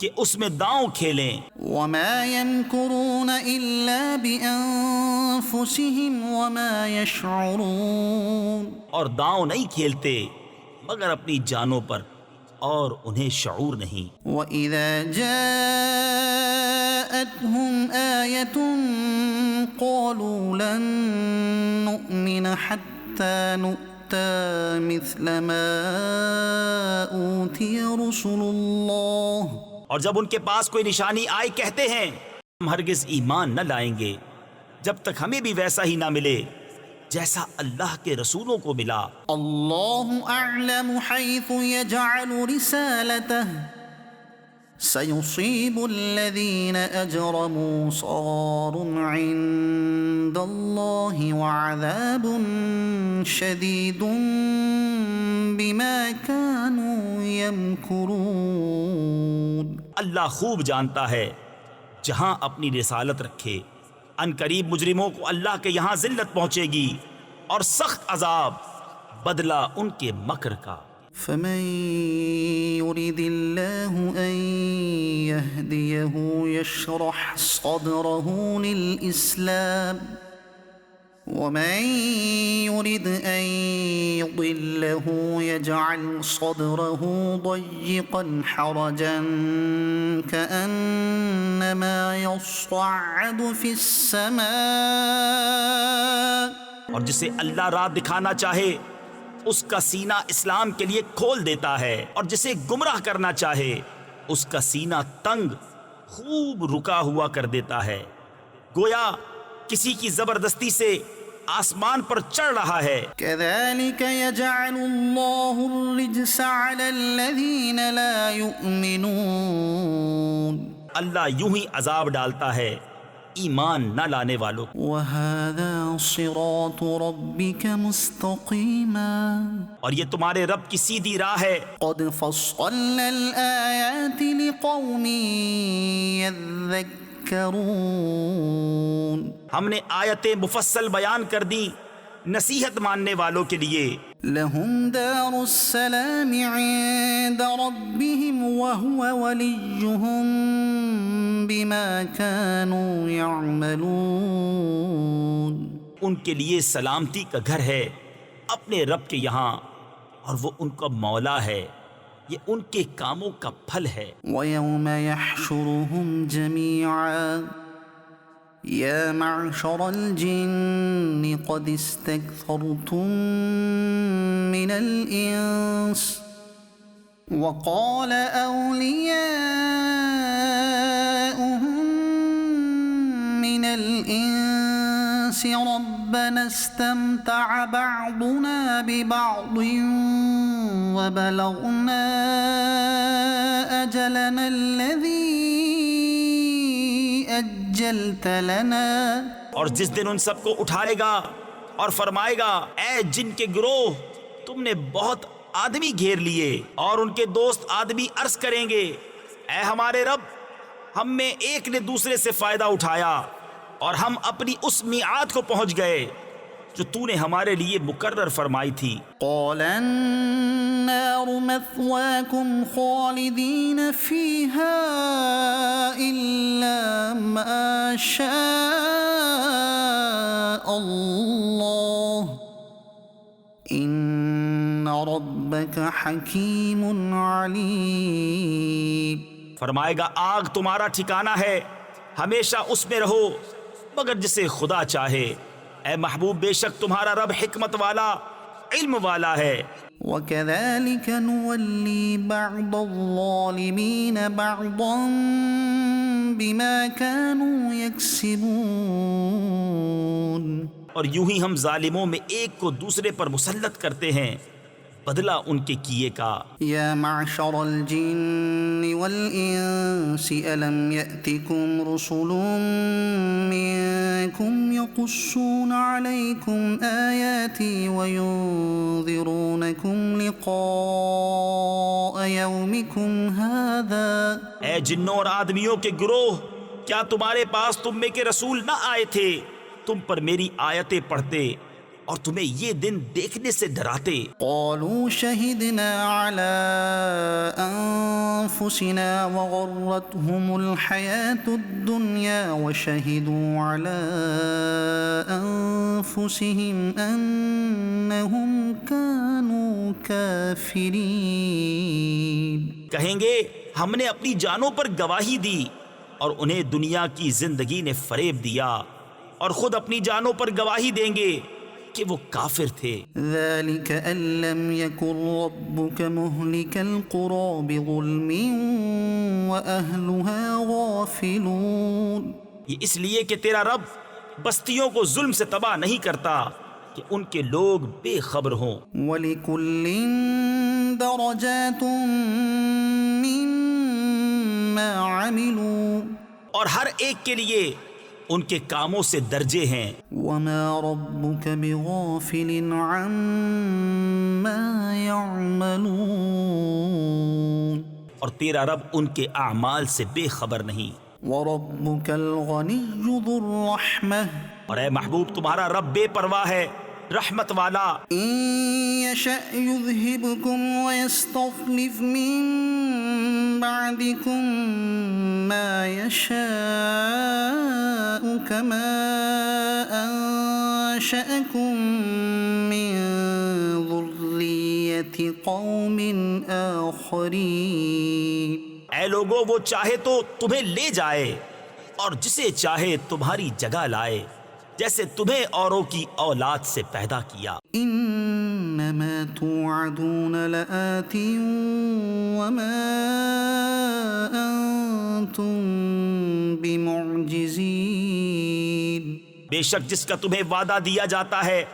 کہ اس میں داؤں کھیلیں. وما يمكرون إلا بأنفسهم وما يشعرون. اور داؤں نہیں کھیلتے مگر اپنی جانوں پر اور انہیں شعور نہیں. وإذا جاءتهم آية قالوا لن نؤمن حتى نؤتى مثل ما أوتي رسل الله. اور جب ان کے پاس کوئی نشانی آئی کہتے ہیں ہم ہرگز ایمان نہ لائیں گے جب تک ہمیں بھی ویسا ہی نہ ملے جیسا اللہ کے رسولوں کو ملا. الله أعلم حيث يجعل رسالته سيصيب الذين أجرموا صغار عند الله وعذاب شديد بما كانوا يمكرون. اللہ خوب جانتا ہے جہاں اپنی رسالت رکھے. ان قریب مجرموں کو اللہ کے یہاں ذلت پہنچے گی اور سخت عذاب بدلہ ان کے مکر کا. فمن يريد الله أن يهديه يشرح صدره للإسلام ومن يريد أن يضله يجعل صدره ضيقا حرجا كأنما يصعد في السماء. اور جسے اللہ راہ دکھانا چاہے اس کا سینہ اسلام کے لیے کھول دیتا ہے اور جسے گمراہ کرنا چاہے اس کا سینہ تنگ خوب رکا ہوا کر دیتا ہے گویا کسی کی زبردستی سے آسمان پر چڑھ رہا ہے. كذلك يجعل الله الرجس على الذين لا يؤمنون. اللہ یوں ہی عذاب ڈالتا ہے ایمان نہ لانے والوں کو. وهذا صراط ربك مستقيما. اور یہ تمہارے رب کی سیدھی راہ ہے. قد فصلنا الآيات لقوم يذكرون. ہم نے آیتیں مفصل بیان کر دی نصیحت ماننے والوں کے لیے. لهم دار السلام عند ربهم وهو وليهم بما كانوا يعملون. ان کے لیے سلامتی کا گھر ہے اپنے رب کے یہاں اور وہ ان کا مولا ہے یہ ان کے کاموں کا پھل ہے. ويوم يحشرهم جميعا يا معشر الجن قد استكثرتم من الإنس وقال أولياؤهم من الإنس ربنا استمتع بعضنا ببعض وبلغنا أجلنا الذي أجلت لنا. اور جس دن ان سب کو اٹھائے گا اور فرمائے گا اے جن کے گروہ تم نے بہت آدمی گھیر لیے اور ان کے دوست آدمی عرض کریں گے اے ہمارے رب ہم میں ایک نے دوسرے سے فائدہ اٹھایا اور ہم اپنی اس میعاد کو پہنچ گئے جو تو نے ہمارے لیے مقرر فرمائی تھی. قال النار مثواكم خالدين فيها إلا ما شاء الله إن ربك حكيم عليم. فرمائے گا آگ تمہارا ٹھکانہ ہے ہمیشہ اس میں رہو مگر جسے خدا چاہے. اے محبوب بے شک تمہارا رب حکمت والا علم والا ہے. وكذلك نولي بعض الظالمين بعضا بما كانوا يكسبون. اور یوں ہی ہم ظالموں میں ایک کو دوسرے پر مسلط کرتے ہیں بدلہ ان کے کیے کا. يا معشر الجن والإنس ألم يأتكم رسل منكم يقصون عليكم آياتي وينذرونكم لقاء يومكم هذا. اے جنوں اور آدمیوں کے گروہ کیا تمہارے پاس تم میں کے رسول نہ آئے تھے تم پر میری آیتیں پڑھتے اور تمہیں یہ دن دیکھنے سے ڈراتے. قالوا شهدنا على أنفسنا وغرتهم الحياة الدنيا وشهدوا على أنفسهم أنهم كانوا كافرين. کہیں گے ہم نے اپنی جانوں پر گواہی دی اور انہیں دنیا کی زندگی نے فریب دیا، اور خود اپنی جانوں پر گواہی دیں گے کہ وہ کافر تھے. ذلك أن لم يكن ربك مهلك القرى بظلم وأهلها غافلون. یہ اس لیے کہ تیرا رب بستیوں کو ظلم سے تباہ نہیں کرتا کہ ان کے لوگ بے خبر ہوں. وَلِكُلٍّ دَرَجَاتٌ مِّمَّا عَمِلُوا اور ہر ایک کے لیے ان کے کاموں سے درجے ہیں. وَمَا رَبُّكَ بِغَافِلٍ عَمَّا يَعْمَلُونَ. اور تیرا رب ان کے اعمال سے بے خبر نہیں. وَرَبُّكَ الْغَنِيُّ ذُو الرَّحْمَةِ اور اے محبوب تمہارا رب بے پرواہ ہے، رحمت والا. إِن يَشَأْ يُذْهِبْكُمْ وَيَسْتَخْلِفْ مِن بَعْدِكُم مَّا يَشَاءُ كَمَا أَنشَأَكُم مِّن ذُرِّيَّةِ قَوْمٍ آخَرِينَ. اے لوگو وہ چاہے تو تمہیں لے جائے اور جسے چاہے تمہاری جگہ لائے، جیسے تمہیں اوروں کی اولاد سے پیدا کیا. إنما توعدون لآت وما أنتم بمعجزين. بے شک جس کا تمہیں وعدہ دیا جاتا ہے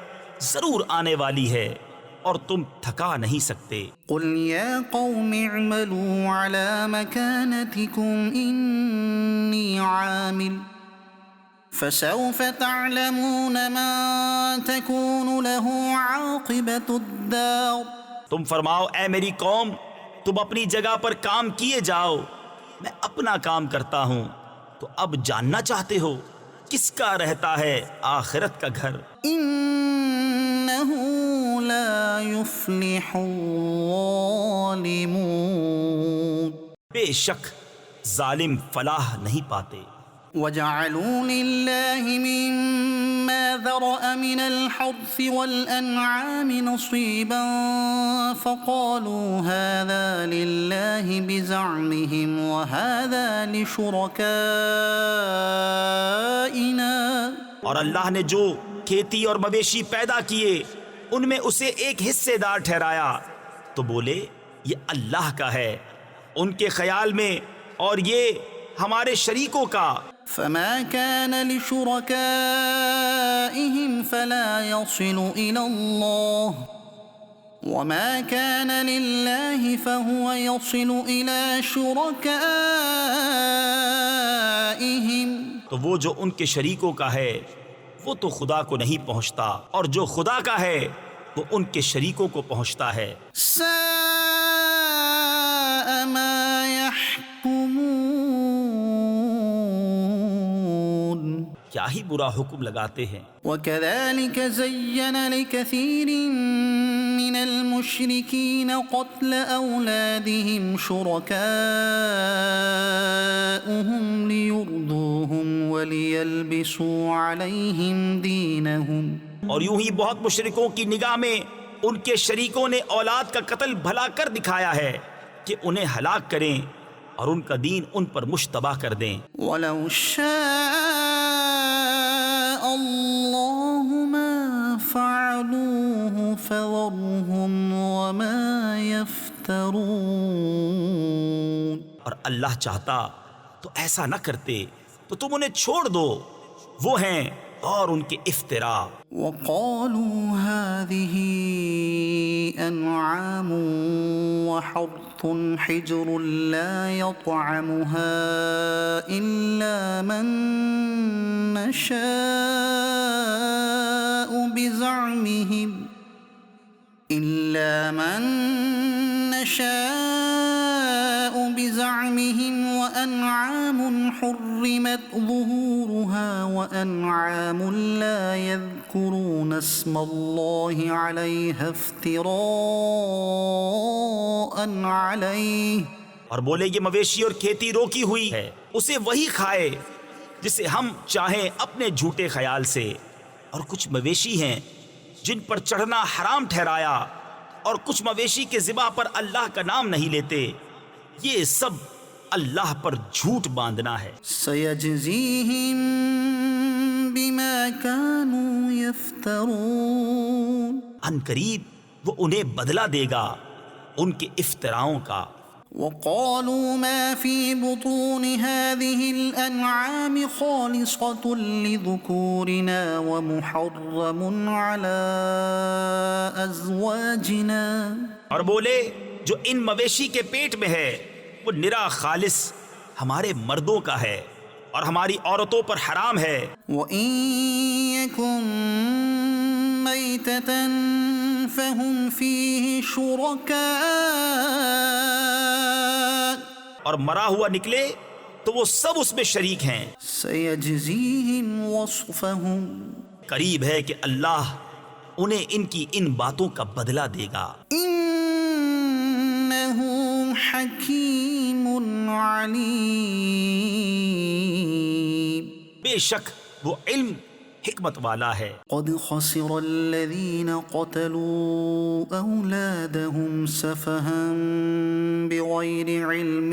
ضرور آنے والی ہے اور تم تھکا نہیں سکتے. قل يا قوم اعملوا على مكانتكم إني عامل فسوف تعلمون من تكون له عاقبة الدار. تم فرماؤ اے میری قوم تم اپنی جگہ پر کام کیے جاؤ، میں اپنا کام کرتا ہوں. تو اب جاننا چاہتے ہو کس کا رہتا ہے آخرت کا گھر. إنه لا يفلح الظالمون. بے شک ظالم فلاح نہیں پاتے. وَجَعَلُوا لِلَّهِ مِمَّا ذَرَأَ مِنَ الْحَرْثِ وَالْأَنْعَامِ نَصِيبًا فَقَالُوا هَذَا لِلَّهِ بِزَعْمِهِمْ وَهَذَا لِشُرَكَائِنَا. اور اللہ نے جو کھیتی اور مویشی پیدا کیے ان میں اسے ایک حصے دار ٹھہرایا تو بولے یہ اللہ کا ہے ان کے خیال میں، اور یہ ہمارے شریکوں کا. فَمَا كَانَ لِشُرَكَائِهِمْ فَلَا يَصِلُ إِلَى اللَّهِ وَمَا كَانَ لِلَّهِ فَهُوَ يَصِلُ إِلَى شُرَكَائِهِمْ. تو وہ جو ان کے شریکوں کا ہے وہ تو خدا کو نہیں پہنچتا، اور جو خدا کا ہے وہ ان کے شریکوں کو پہنچتا ہے. سَاءَ مَا يَحْكُمُونَ. کیا ہی برا حکم لگاتے ہیں. وَكَذَلِكَ زَيَّنَ لِكَثِيرٍ مِّنَ الْمُشْرِكِينَ قَتْلَ أَوْلَادِهِمْ شُرَكَاؤُهُمْ لِيُرْدُوهُمْ وَلِيَلْبِسُوا عَلَيْهِمْ دِينَهُمْ. اور یوں ہی بہت مشرکوں کی نگاہ میں ان کے شریکوں نے اولاد کا قتل بھلا کر دکھایا ہے کہ انہیں ہلاک کریں اور ان کا دین ان پر مشتبہ کر دیں. وَلَوْ شَاءَ اللَّهُ مَا فَعَلُوهُ فَذَرْهُمْ وَمَا يَفْتَرُونَ. اور اللہ چاہتا تو ایسا نہ کرتے، تو تم انہیں چھوڑ دو، وہ ہیں اور ان کے افطرا. وَقَالُوا هَٰذِهِ أَنْعَامٌ وَحَرْثٌ حِجْرٌ لَّا يَطْعَمُهَا إِلَّا مَن نَّشَاءُ بِزَعْمِهِمْ وَأَنْعَامٌ أنعام حرمت ظهورها وأنعام لا يذكرون اسم الله عليها افتراء عليه اور بولے یہ مویشی اور کھیتی روکی ہوئی ہے، اسے وہی کھائے جسے ہم چاہیں اپنے جھوٹے خیال سے، اور کچھ مویشی ہیں جن پر چڑھنا حرام ٹھہرایا، اور کچھ مویشی کے ذبح پر اللہ کا نام نہیں لیتے، یہ سب اللہ پر جھوٹ باندھنا ہے۔ سيجزيهم بما كانوا يفترون ان قریب وہ انہیں بدلہ دے گا ان کے افتراؤں کا۔ وقالوا ما في بطون هذه الأنعام خالصة لذكورنا ومحرم على أزواجنا، اور بولے جو ان مویشی کے پیٹ میں ہے وہ نرا خالص ہمارے مردوں کا ہے اور ہماری عورتوں پر حرام ہے۔ وإن يكن ميتة فهم فيه شركاء اور مرا ہوا نکلے تو وہ سب اس میں شریک ہیں۔ سيجزيهم وصفهم قریب ہے کہ اللہ انہیں ان کی ان باتوں کا بدلہ دے گا۔ إنه حكيم عليم بے شک وہ علم حکمت والا ہے۔ قد خسر الذين قتلوا أولادهم سفها بغير علم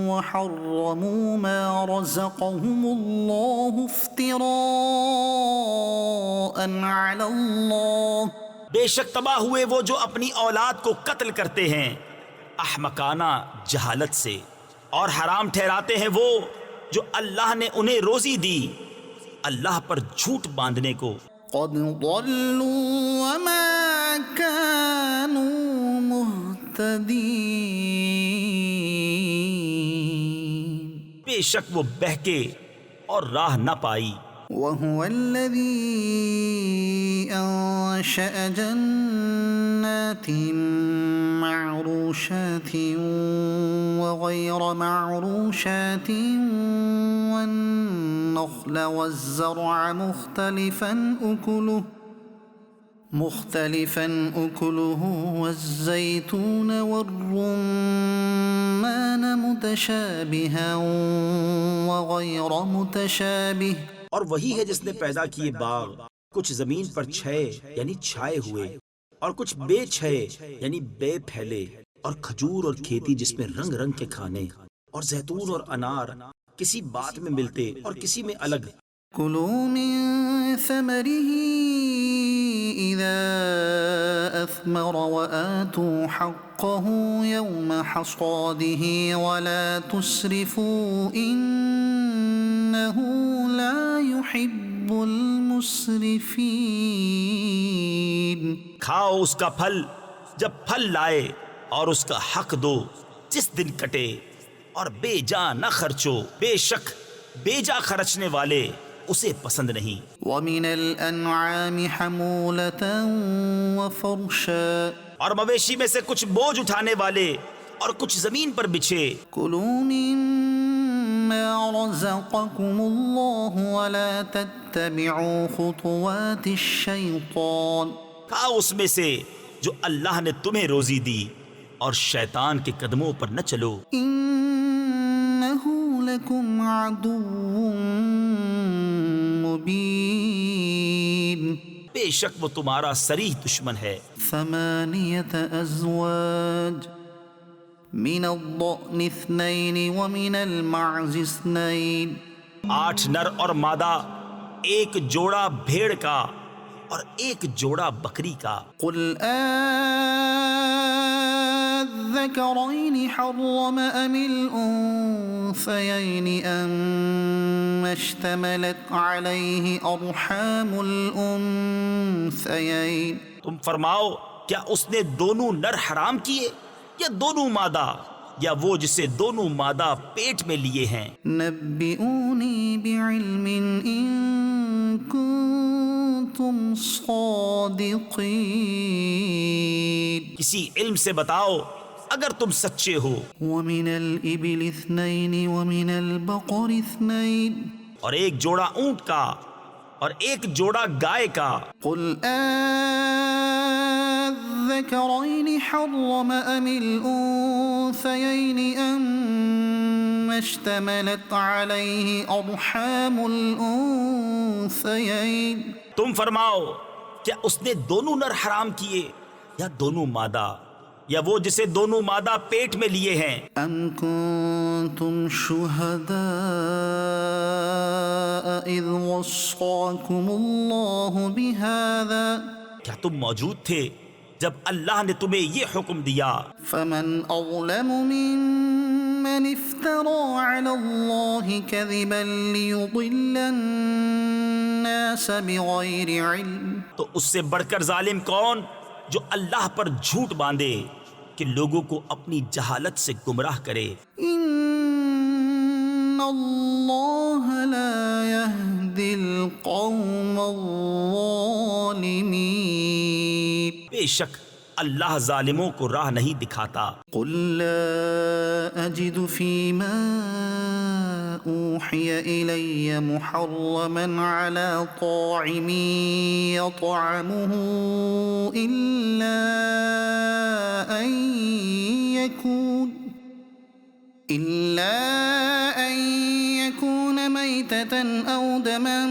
وحرموا ما رزقهم الله افتراء على الله، بے شک تباہ ہوئے وہ جو اپنی اولاد کو قتل کرتے ہیں احمقانہ جہالت سے، اور حرام ٹھہراتے ہیں وہ جو اللہ نے انہیں روزی دی اللہ پر جھوٹ باندھنے کو۔ قد ضلوا وما كانوا مهتدين، بے شک وہ بہکے اور راہ نہ پائی۔ وهو الذي أنشأ جنات معروشات وغير معروشات والنخل والزرع مختلفا أكله والزيتون والرمان متشابها وغير متشابه، اور وہی ہے جس نے پیدا کیے باغ، کچھ زمین پر چھائے یعنی چھائے ہوئے، اور کچھ بے چھائے یعنی بے پھیلے، اور کھجور اور کھیتی جس میں رنگ رنگ کے کھانے، اور زیتون اور انار کسی بات میں ملتے اور کسی میں الگ۔ كلوا من ثمره إذا أثمر وآتوا حقه يوم حصاده ولا تسرفوا إنه لا يحب المسرفين۔ کھاؤ اس کا پھل جب پھل لائے، اور اس کا حق دو جس دن کٹے، اور بے جا نہ خرچو، بے شک بے جا خرچنے والے اسے پسند نہیں۔ ومن الأنعام حمولة وفرشا، اور مویشی میں سے کچھ بوجھ اٹھانے والے اور کچھ زمین پر بچھے۔ كلوا مما رزقكم الله ولا تتبعوا خطوات الشيطان، کھاؤ اس میں سے جو اللہ نے تمہیں روزی دی، اور شیطان کے قدموں پر نہ چلو۔ إنه لكم عدو مبين، بے شک وہ تمہارا صریح دشمن ہے۔ 8 أزواج من الضأن 2 ومن المعز 2، 8 نر اور مادہ، ایک جوڑا بھیڑ کا اور ایک جوڑا بکری کا۔ قل الذكرين حرم أم الأنثيين أم اشتملت عليه أرحام الأنثيين، تم فرماؤ کیا اس نے دونوں نر حرام کیے یا دونوں مادہ، یا وہ جسے دونوں مادہ پیٹ میں لیے ہیں؟ نبئوني بعلم إن كنتم صادقين، کسی علم سے بتاؤ اگر تم سچے ہو. ومن الإبل 2 ومن البقر 2 اور ایک جوڑا اونٹ کا اور ایک جوڑا گائے کا. قل الذكرين حرم أم الأنثيين أم اشتملت عليه أرحام الأنثيين. تم فرماؤ کیا اس نے دونوں نر حرام کیے یا دونوں مادہ، یا وہ جسے دونوں مادہ پیٹ میں لیے ہیں؟ أم كنتم شهداء إذ وصاكم الله بهذا کیا تم موجود تھے جب اللہ نے تمہیں یہ حکم دیا؟ فمن أظلم ممن افترى على الله كذبا ليضل الناس بغير علم. تو اس سے بڑھ کر ظالم کون جو اللہ پر جھوٹ باندھے کہ لوگوں کو اپنی جہالت سے گمراہ کرے. إن الله لا يهدي القوم الظالمين. بے شک اللہ ظالموں کو راہ نہیں دکھاتا. قل لا أجد فيما أوحي إلي محرما على طاعم يطعمه إلا أن يكون ميتة أو دما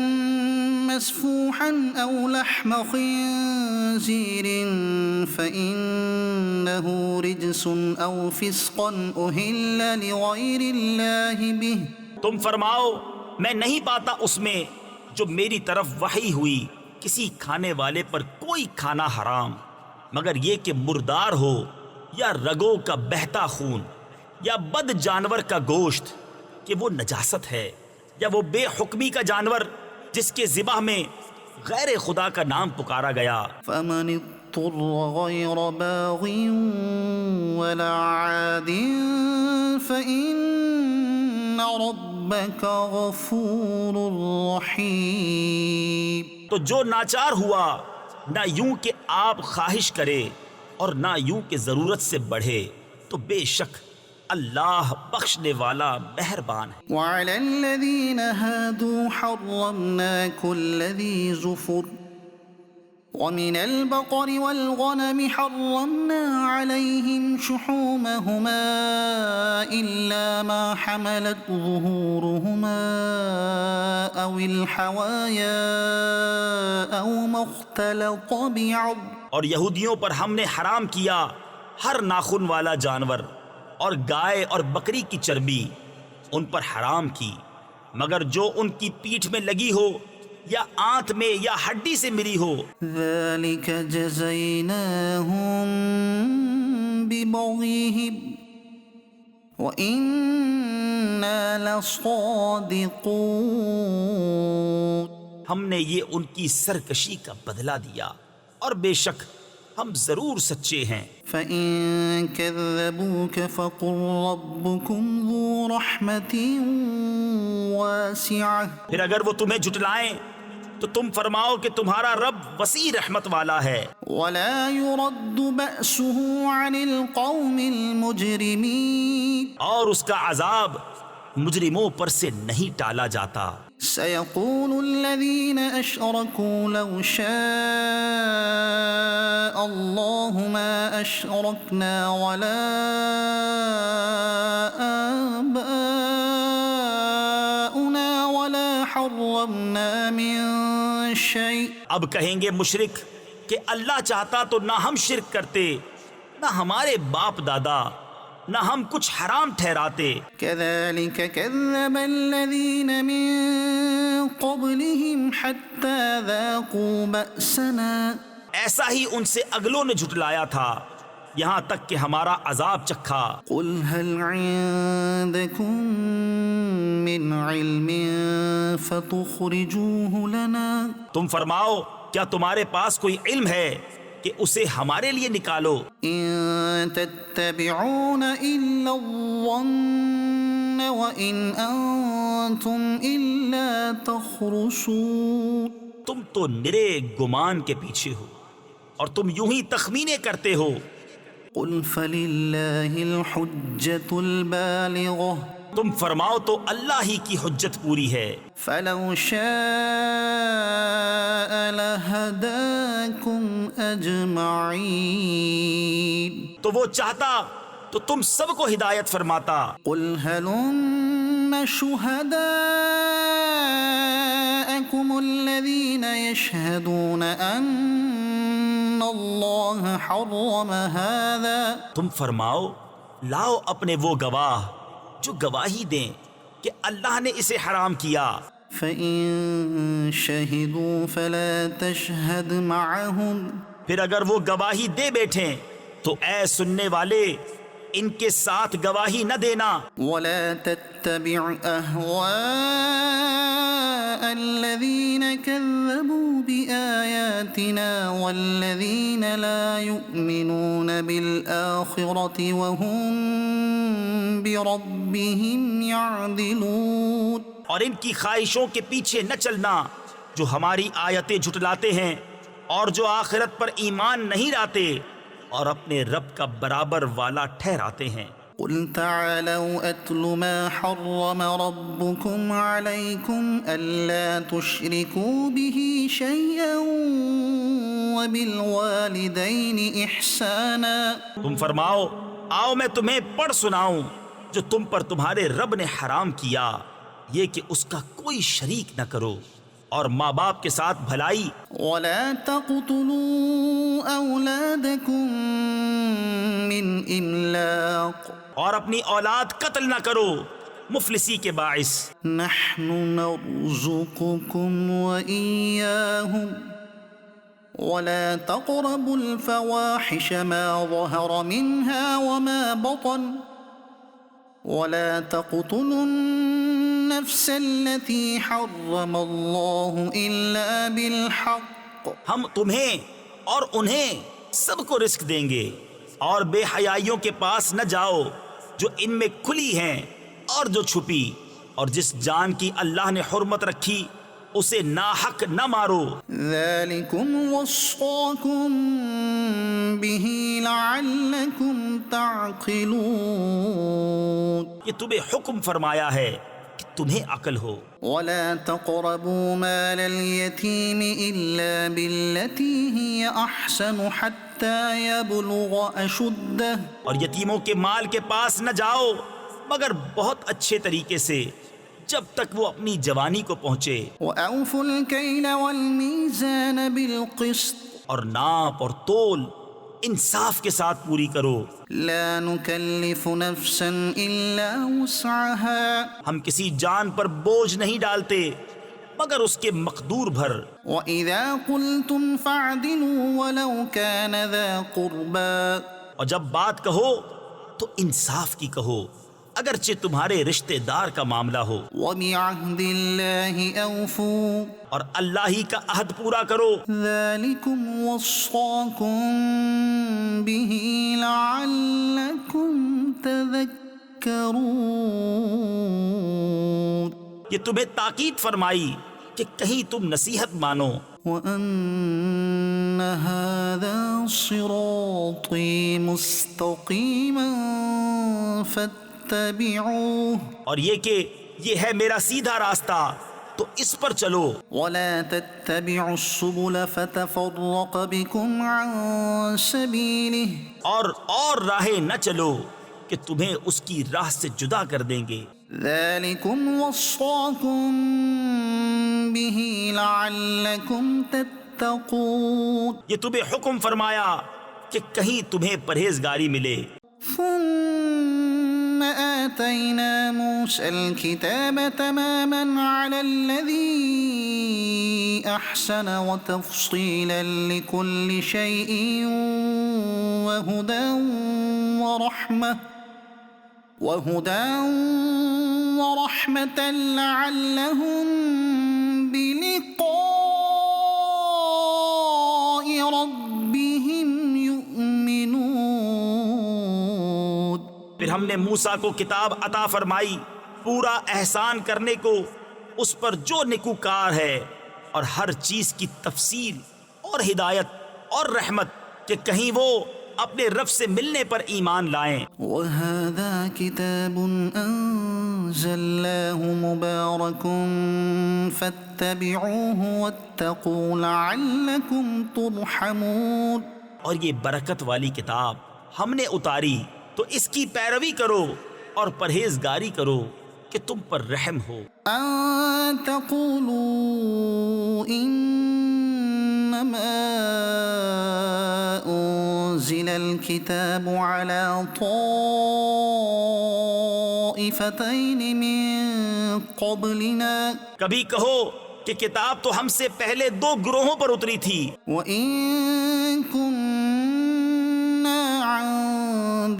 مسفوحا أو لحم خنزير فإنه رجس أو فسقا أهل لغير الله به. تم فرماؤ میں نہیں پاتا اس میں جو میری طرف وحی ہوئی کسی کھانے والے پر کوئی کھانا حرام مگر یہ کہ مردار ہو یا رگوں کا بہتا خون یا بد جانور کا گوشت کہ وہ نجاست ہے، یا وہ بے حکمی کا جانور جس کے ذبح میں غیر خدا کا نام پکارا گیا. فمن اضطر غير باغ ولا عاد فإن ربك غفور رحيم. تو جو ناچار ہوا نہ یوں کہ آپ خواہش کرے اور نہ یوں کہ ضرورت سے بڑھے، تو بے شک اللہ بخشنے والا مہربان ہے. وعلى الذين هادوا حرمنا كل ذي ظفر ومن البقر والغنم حرمنا عليهم شحومهما إلا ما حملت ظهورهما أو الحوايا أو ما اختلط بعظم. اور یہودیوں پر ہم نے حرام کیا ہر ناخن والا جانور اور گائے اور بکری کی چربی ان پر حرام کی مگر جو ان کی پیٹھ میں لگی ہو یا آنت میں یا ہڈی سے ملی ہو. ذلك جزيناهم ببغيهم وإنا لصادقون. ہم نے یہ ان کی سرکشی کا بدلہ دیا اور بے شک ہم ضرور سچے ہیں. فإن كذبوك فقل ربكم ذو رحمة واسعة. پھر اگر وہ تمہیں جھٹلائیں تو تم فرماؤ کہ تمہارا رب وسیع رحمت والا ہے ولا يرد بأسه عن القوم المجرمين. اور اس کا عذاب مجرموں پر سے نہیں ٹالا جاتا. سيقول الذين أشركوا لو شاء الله ما أشركنا ولا آباؤنا ولا حرمنا من شيء. اب کہیں گے مشرک کہ اللہ چاہتا تو نہ ہم شرک کرتے نہ ہمارے باپ دادا نہ ہم کچھ حرام ٹھہراتے. كذلك كذب الذين من قبلهم حتى ذاقوا بأسنا. ایسا ہی ان سے اگلوں نے جھٹلایا تھا یہاں تک کہ ہمارا عذاب چکھا. قل هل عندكم من علم فتخرجوه لنا. تم فرماؤ کیا تمہارے پاس کوئی علم ہے کہ اسے ہمارے لیے نکالو. إن تتبعون إلا الظن وإن أنتم إلا تخرصون. تم تو نرے گمان کے پیچھے ہو اور تم یوں ہی تخمینے کرتے ہو قل فللہ الحجة البالغة تم فرماؤ تو اللہ ہی کی حجت پوری ہے، فلو شاء لہداکم اجمعین تو وہ چاہتا تو تم سب کو ہدایت فرماتا۔ قل هلم شهداءكم الذين يشهدون أن الله حرم هذا تم فرماؤ لاؤ اپنے وہ گواہ جو گواہی دیں کہ اللہ نے اسے حرام کیا، فإن شهدوا فلا تشهد معهم پھر اگر وہ گواہی دے بیٹھیں تو اے سننے والے ان کے ساتھ گواہی نہ دینا، ولا تتبع أهواء الذين كذبوا بآياتنا والذين لا يؤمنون بالآخرة وهم بربهم يعدلون اور ان کی خواہشوں کے پیچھے نہ چلنا جو ہماری آیتیں جھٹلاتے ہیں اور جو آخرت پر ایمان نہیں لاتے اور اپنے رب کا برابر والا ٹھہراتے ہیں۔ قل تعالوا أتل ما حرم ربكم عليكم ألا تشركوا به شيئا وبالوالدين إحسانا تم فرماؤ آؤ میں تمہیں پڑھ سناؤں جو تم پر تمہارے رب نے حرام کیا، یہ کہ اس کا کوئی شریک نہ کرو اور ماں باپ کے ساتھ بھلائی، ولا تقتلوا أولادكم من إملاق اور اپنی اولاد قتل نہ کرو مفلسی کے باعث، نحن نرزقكم وإياهم ولا تقربوا الفواحش ما ظهر منها وما بطن ولا تقتلوا النفس التي حرم الله إلا بالحق ہم تمہیں اور انہیں سب کو رزق دیں گے، اور بے حیائیوں کے پاس نہ جاؤ جو ان میں کھلی ہیں اور جو چھپی، اور جس جان کی اللہ نے حرمت رکھی اسے ناحق نہ مارو، ذلكم وصاكم به لعلكم تعقلون یہ تمہیں حکم فرمایا ہے کہ تمہیں عقل ہو، ولا تقربوا مال اليتيم إلا بالتي هي أحسن حتى يبلغ أشده اور یتیموں کے مال کے پاس نہ جاؤ مگر بہت اچھے طریقے سے جب تک وہ اپنی جوانی کو پہنچے، وأوفوا الكيل والميزان بالقسط اور ناپ اور تول انصاف کے ساتھ پوری کرو، لا نكلف نفسا إلا وسعها ہم کسی جان پر بوجھ نہیں ڈالتے مگر اس کے مقدور بھر، وإذا قلتم فاعدلوا ولو كان ذا قربى اور جب بات کہو تو انصاف کی کہو اگرچہ تمہارے رشتہ دار کا معاملہ ہو، وبعهد الله أوفوا اور اللہ ہی کا عہد پورا کرو، ذلكم وصاكم به لعلكم تذكرون یہ تمہیں تاکید فرمائی کہ کہیں تم نصیحت مانو، وأن هذا صراطي مستقيما فاتبعوه اور یہ کہ یہ ہے میرا سیدھا راستہ تو اس پر چلو، ولا تتبعوا السبل فتفرق بكم عن سبيله اور راہیں نہ چلو کہ تمہیں اس کی راہ سے جدا کر دیں گے، ذلكم وصاكم به لعلكم تتقون یہ تمہیں حکم فرمایا کہ کہیں تمہیں پرہیزگاری ملے، ثم آتينا موسى الكتاب تماما على الذي أحسن وتفصيلا لكل شيء وهدى ورحمة لعلهم بلقاء ربهم يؤمنون پھر ہم نے موسیٰ کو کتاب عطا فرمائی پورا احسان کرنے کو اس پر جو نیکوکار ہے، اور ہر چیز کی تفصیل اور ہدایت اور رحمت کہ کہیں وہ اپنے رب سے ملنے پر ایمان لائیں۔ وَهَذَا كِتَابٌ أَنزَلْنَاهُ مُبَارَكٌ فَاتَّبِعُوهُ وَاتَّقُوا لَعَلَّكُمْ تُرْحَمُونَ۔ اور یہ برکت والی کتاب ہم نے اتاری تو اس کی پیروی کرو اور پرہیزگاری کرو کہ تم پر رحم ہو۔ أَن تَقُولُوا إِنَّمَا أُنزِلَ الْكِتَابُ عَلَى طَائِفَتَيْنِ مِن قَبْلِنَا کبھی کہو کہ کتاب تو ہم سے پہلے 2 گروہوں پر اتری تھی، وَإِن كُنَّا عَن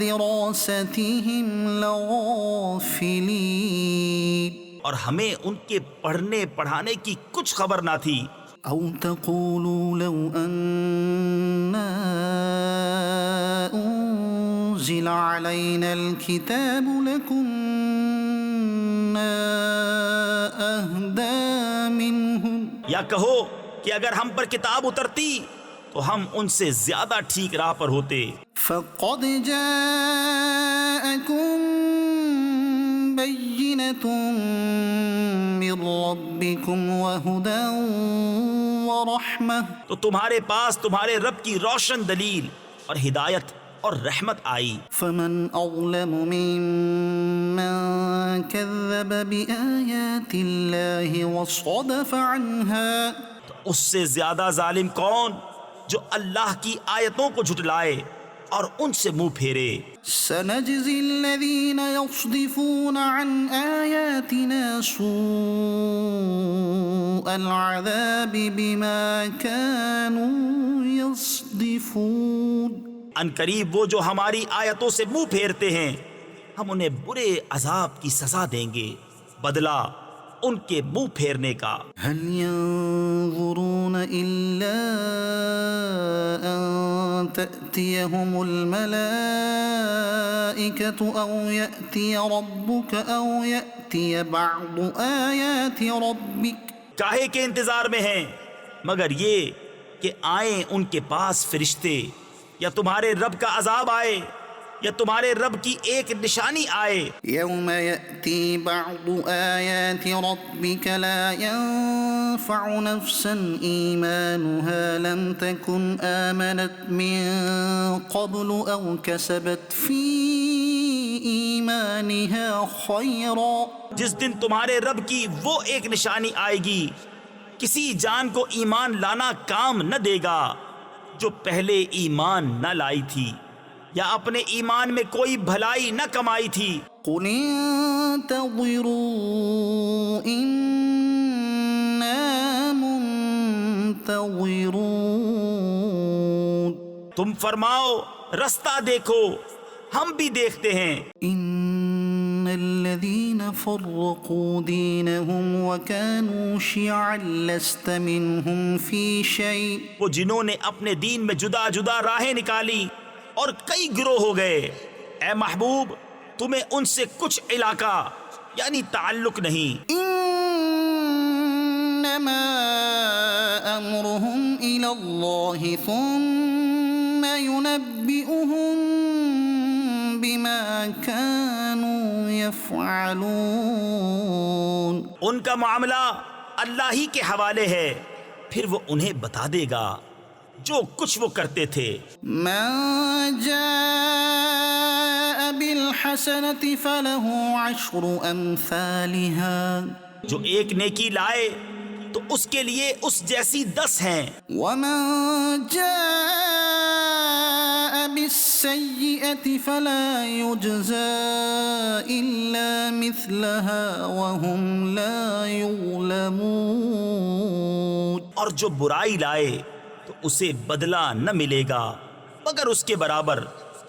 دِرَاسَتِهِمْ لَغَافِلِينَ، اور ہمیں ان کے پڑھنے پڑھانے کی کچھ خبر نہ تھی۔ أَوْ تَقُولُوا لَوْ أَنَّا أُنزِلَ عَلَيْنَا الْكِتَابُ لَكُنَّا أَهْدَىٰ مِنْهُمْ، یا کہو کہ اگر ہم پر کتاب اترتی تو ہم ان سے زیادہ ٹھیک راہ پر ہوتے۔ فَقَدْ جَاءَكُم بَيِّنَةٌ مِّن رَّبِّكُمْ وَهُدًى وَرَحْمَةٌ، تو تمہارے پاس تمہارے رب کی روشن دلیل اور ہدایت اور رحمت آئی۔ فَمَنْ أَظْلَمُ مِمَّن كَذَّبَ بِآيَاتِ اللَّهِ وَصَدَفَ عَنْهَا، تو اس سے زیادہ ظالم کون جو اللہ کی آیتوں کو جھٹلائے اور ان سے منہ پھیرے۔ سَنَجْزِي الَّذِينَ يَصْدِفُونَ عَنْ آيَاتِنَا سُوءَ الْعَذَابِ بِمَا كَانُوا يَصْدِفُونَ۔ ان قریب وہ جو ہماری آیتوں سے منہ پھیرتے ہیں ہم انہیں برے عذاب کی سزا دیں گے، بدلہ ان کے منہ پھیرنے کا۔ هل ينظرون إلا أن تأتيهم الملائكة أو يأتي ربك أو يأتي بعض آيات ربك، کاہے کے انتظار میں ہیں مگر یہ کہ آئیں ان کے پاس فرشتے، یا تمہارے رب کا عذاب آئے، یا تمہارے رب کی ایک نشانی آئے۔ يوم يأتي بعض آيات ربك لا ينفع نفسا إيمانها لم تكن آمنت من قبل أو كسبت في إيمانها خيرا، جس دن تمہارے رب کی وہ ایک نشانی آئے گی کسی جان کو ایمان لانا کام نہ دے گا جو پہلے ایمان نہ لائی تھی یا اپنے ایمان میں کوئی بھلائی نہ کمائی تھی۔ قل انتظروا إنا منتظرون، تم فرماؤ رستہ دیکھو ہم بھی دیکھتے ہیں۔ إن الذين فرقوا دينهم وكانوا شيعا لست منهم في شيء، وہ جنہوں نے اپنے دین میں جدا جدا راہیں نکالی اور کئی گروہ ہو گئے، اے محبوب تمہیں ان سے کچھ علاقہ یعنی تعلق نہیں۔ إنما أمرهم إلى الله ثم ينبئهم بما كانوا يفعلون، ان کا معاملہ اللہ ہی کے حوالے ہے پھر وہ انہیں بتا دے گا جو کچھ وہ کرتے تھے۔ من جاء بالحسنة فله عشر أمثالها، جو ایک نیکی لائے تو اس کے لیے اس جیسی 10 ہیں، ومن جاء بالسيئة فلا يجزى إلا مثلها وهم لا يظلمون، اور جو برائی لائے تو اسے بدلہ نہ ملے گا مگر اس کے برابر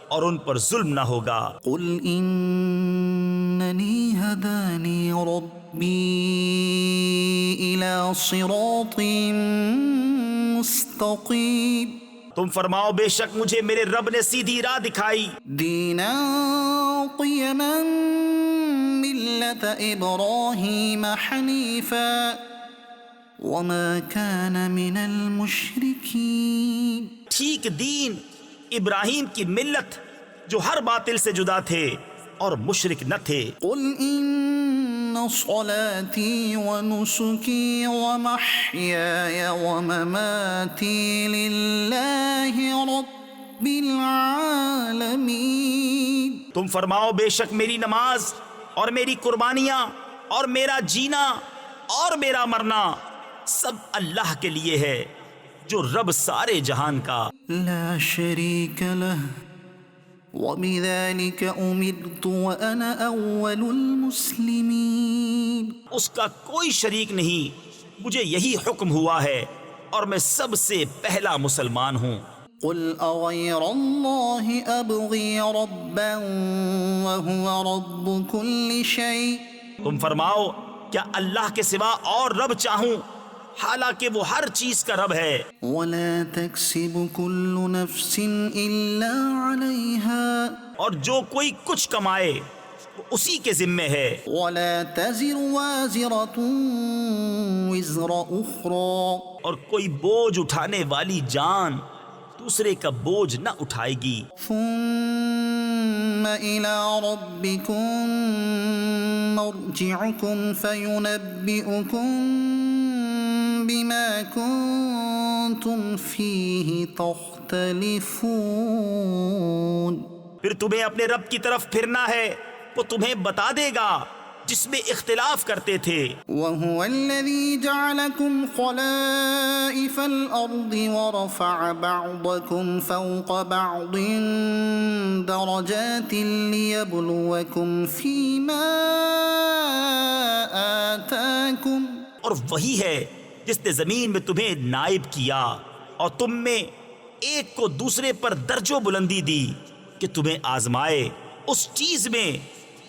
اور ان پر ظلم نہ ہوگا۔ قل إنني هداني ربي إلى صراط مستقيم، تم فرماؤ بے شک مجھے میرے رب نے سیدھی راہ دکھائی، دينا قيما ملة إبراهيم حنيفا وما كان من المشركين، ٹھیک دین ابراہیم کی ملت جو ہر باطل سے جدا تھے اور مشرک نہ تھے۔ قل ان صلاتي ونسكي ومحياي ومماتي لله رب العالمين۔ تم فرماؤ بے شک میری نماز اور میری قربانیاں اور میرا جینا اور میرا مرنا سب اللہ کے لیے ہے جو رب سارے جہان کا۔ لا شريك له وبذلك أمرت وأنا أول المسلمين۔ اس کا کوئی شریک نہیں، مجھے یہی حکم ہوا ہے اور میں سب سے پہلا مسلمان ہوں۔ قل أغير الله أبغي ربا وهو رب كل شيء۔ تم فرماؤ کیا اللہ کے سوا اور رب چاہوں حالانکہ وہ ہر چیز کا رب ہے۔ ولا تكسب كل نفس إلا عليها۔ اور جو کوئی کچھ کمائے وہ اسی کے ذمے ہے۔ ولا تزر وازرة وزر أخرى۔ اور کوئی بوجھ اٹھانے والی جان دوسرے کا بوجھ نہ اٹھائے گی۔ ثم إلى ربكم مرجعكم فينبئكم بما كنتم فيه تختلفون۔ پھر تمہیں اپنے رب کی طرف پھرنا ہے، وہ تمہیں بتا دے گا جس میں اختلاف کرتے تھے۔ وهو الذي جعلكم خلائف الأرض ورفع بعضكم فوق بعض درجات ليبلوكم فيما آتاكم۔ اور وہی ہے جس نے زمین میں تمہیں نائب کیا اور تم میں ایک کو دوسرے پر درجوں بلندی دی کہ تمہیں آزمائے اس چیز میں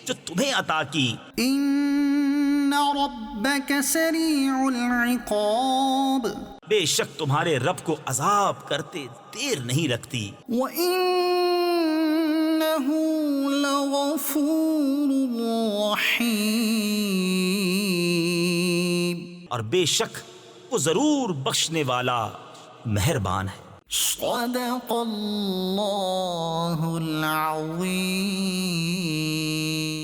جو تمہیں عطا کی۔ ان ربك سريع العقاب۔ بے شک تمہارے رب کو عذاب کرتے دیر نہیں لگتی۔ وانه لغفور رحيم۔ اور بے شک وہ ضرور بخشنے والا مہربان ہے۔ صدق اللہ العظیم۔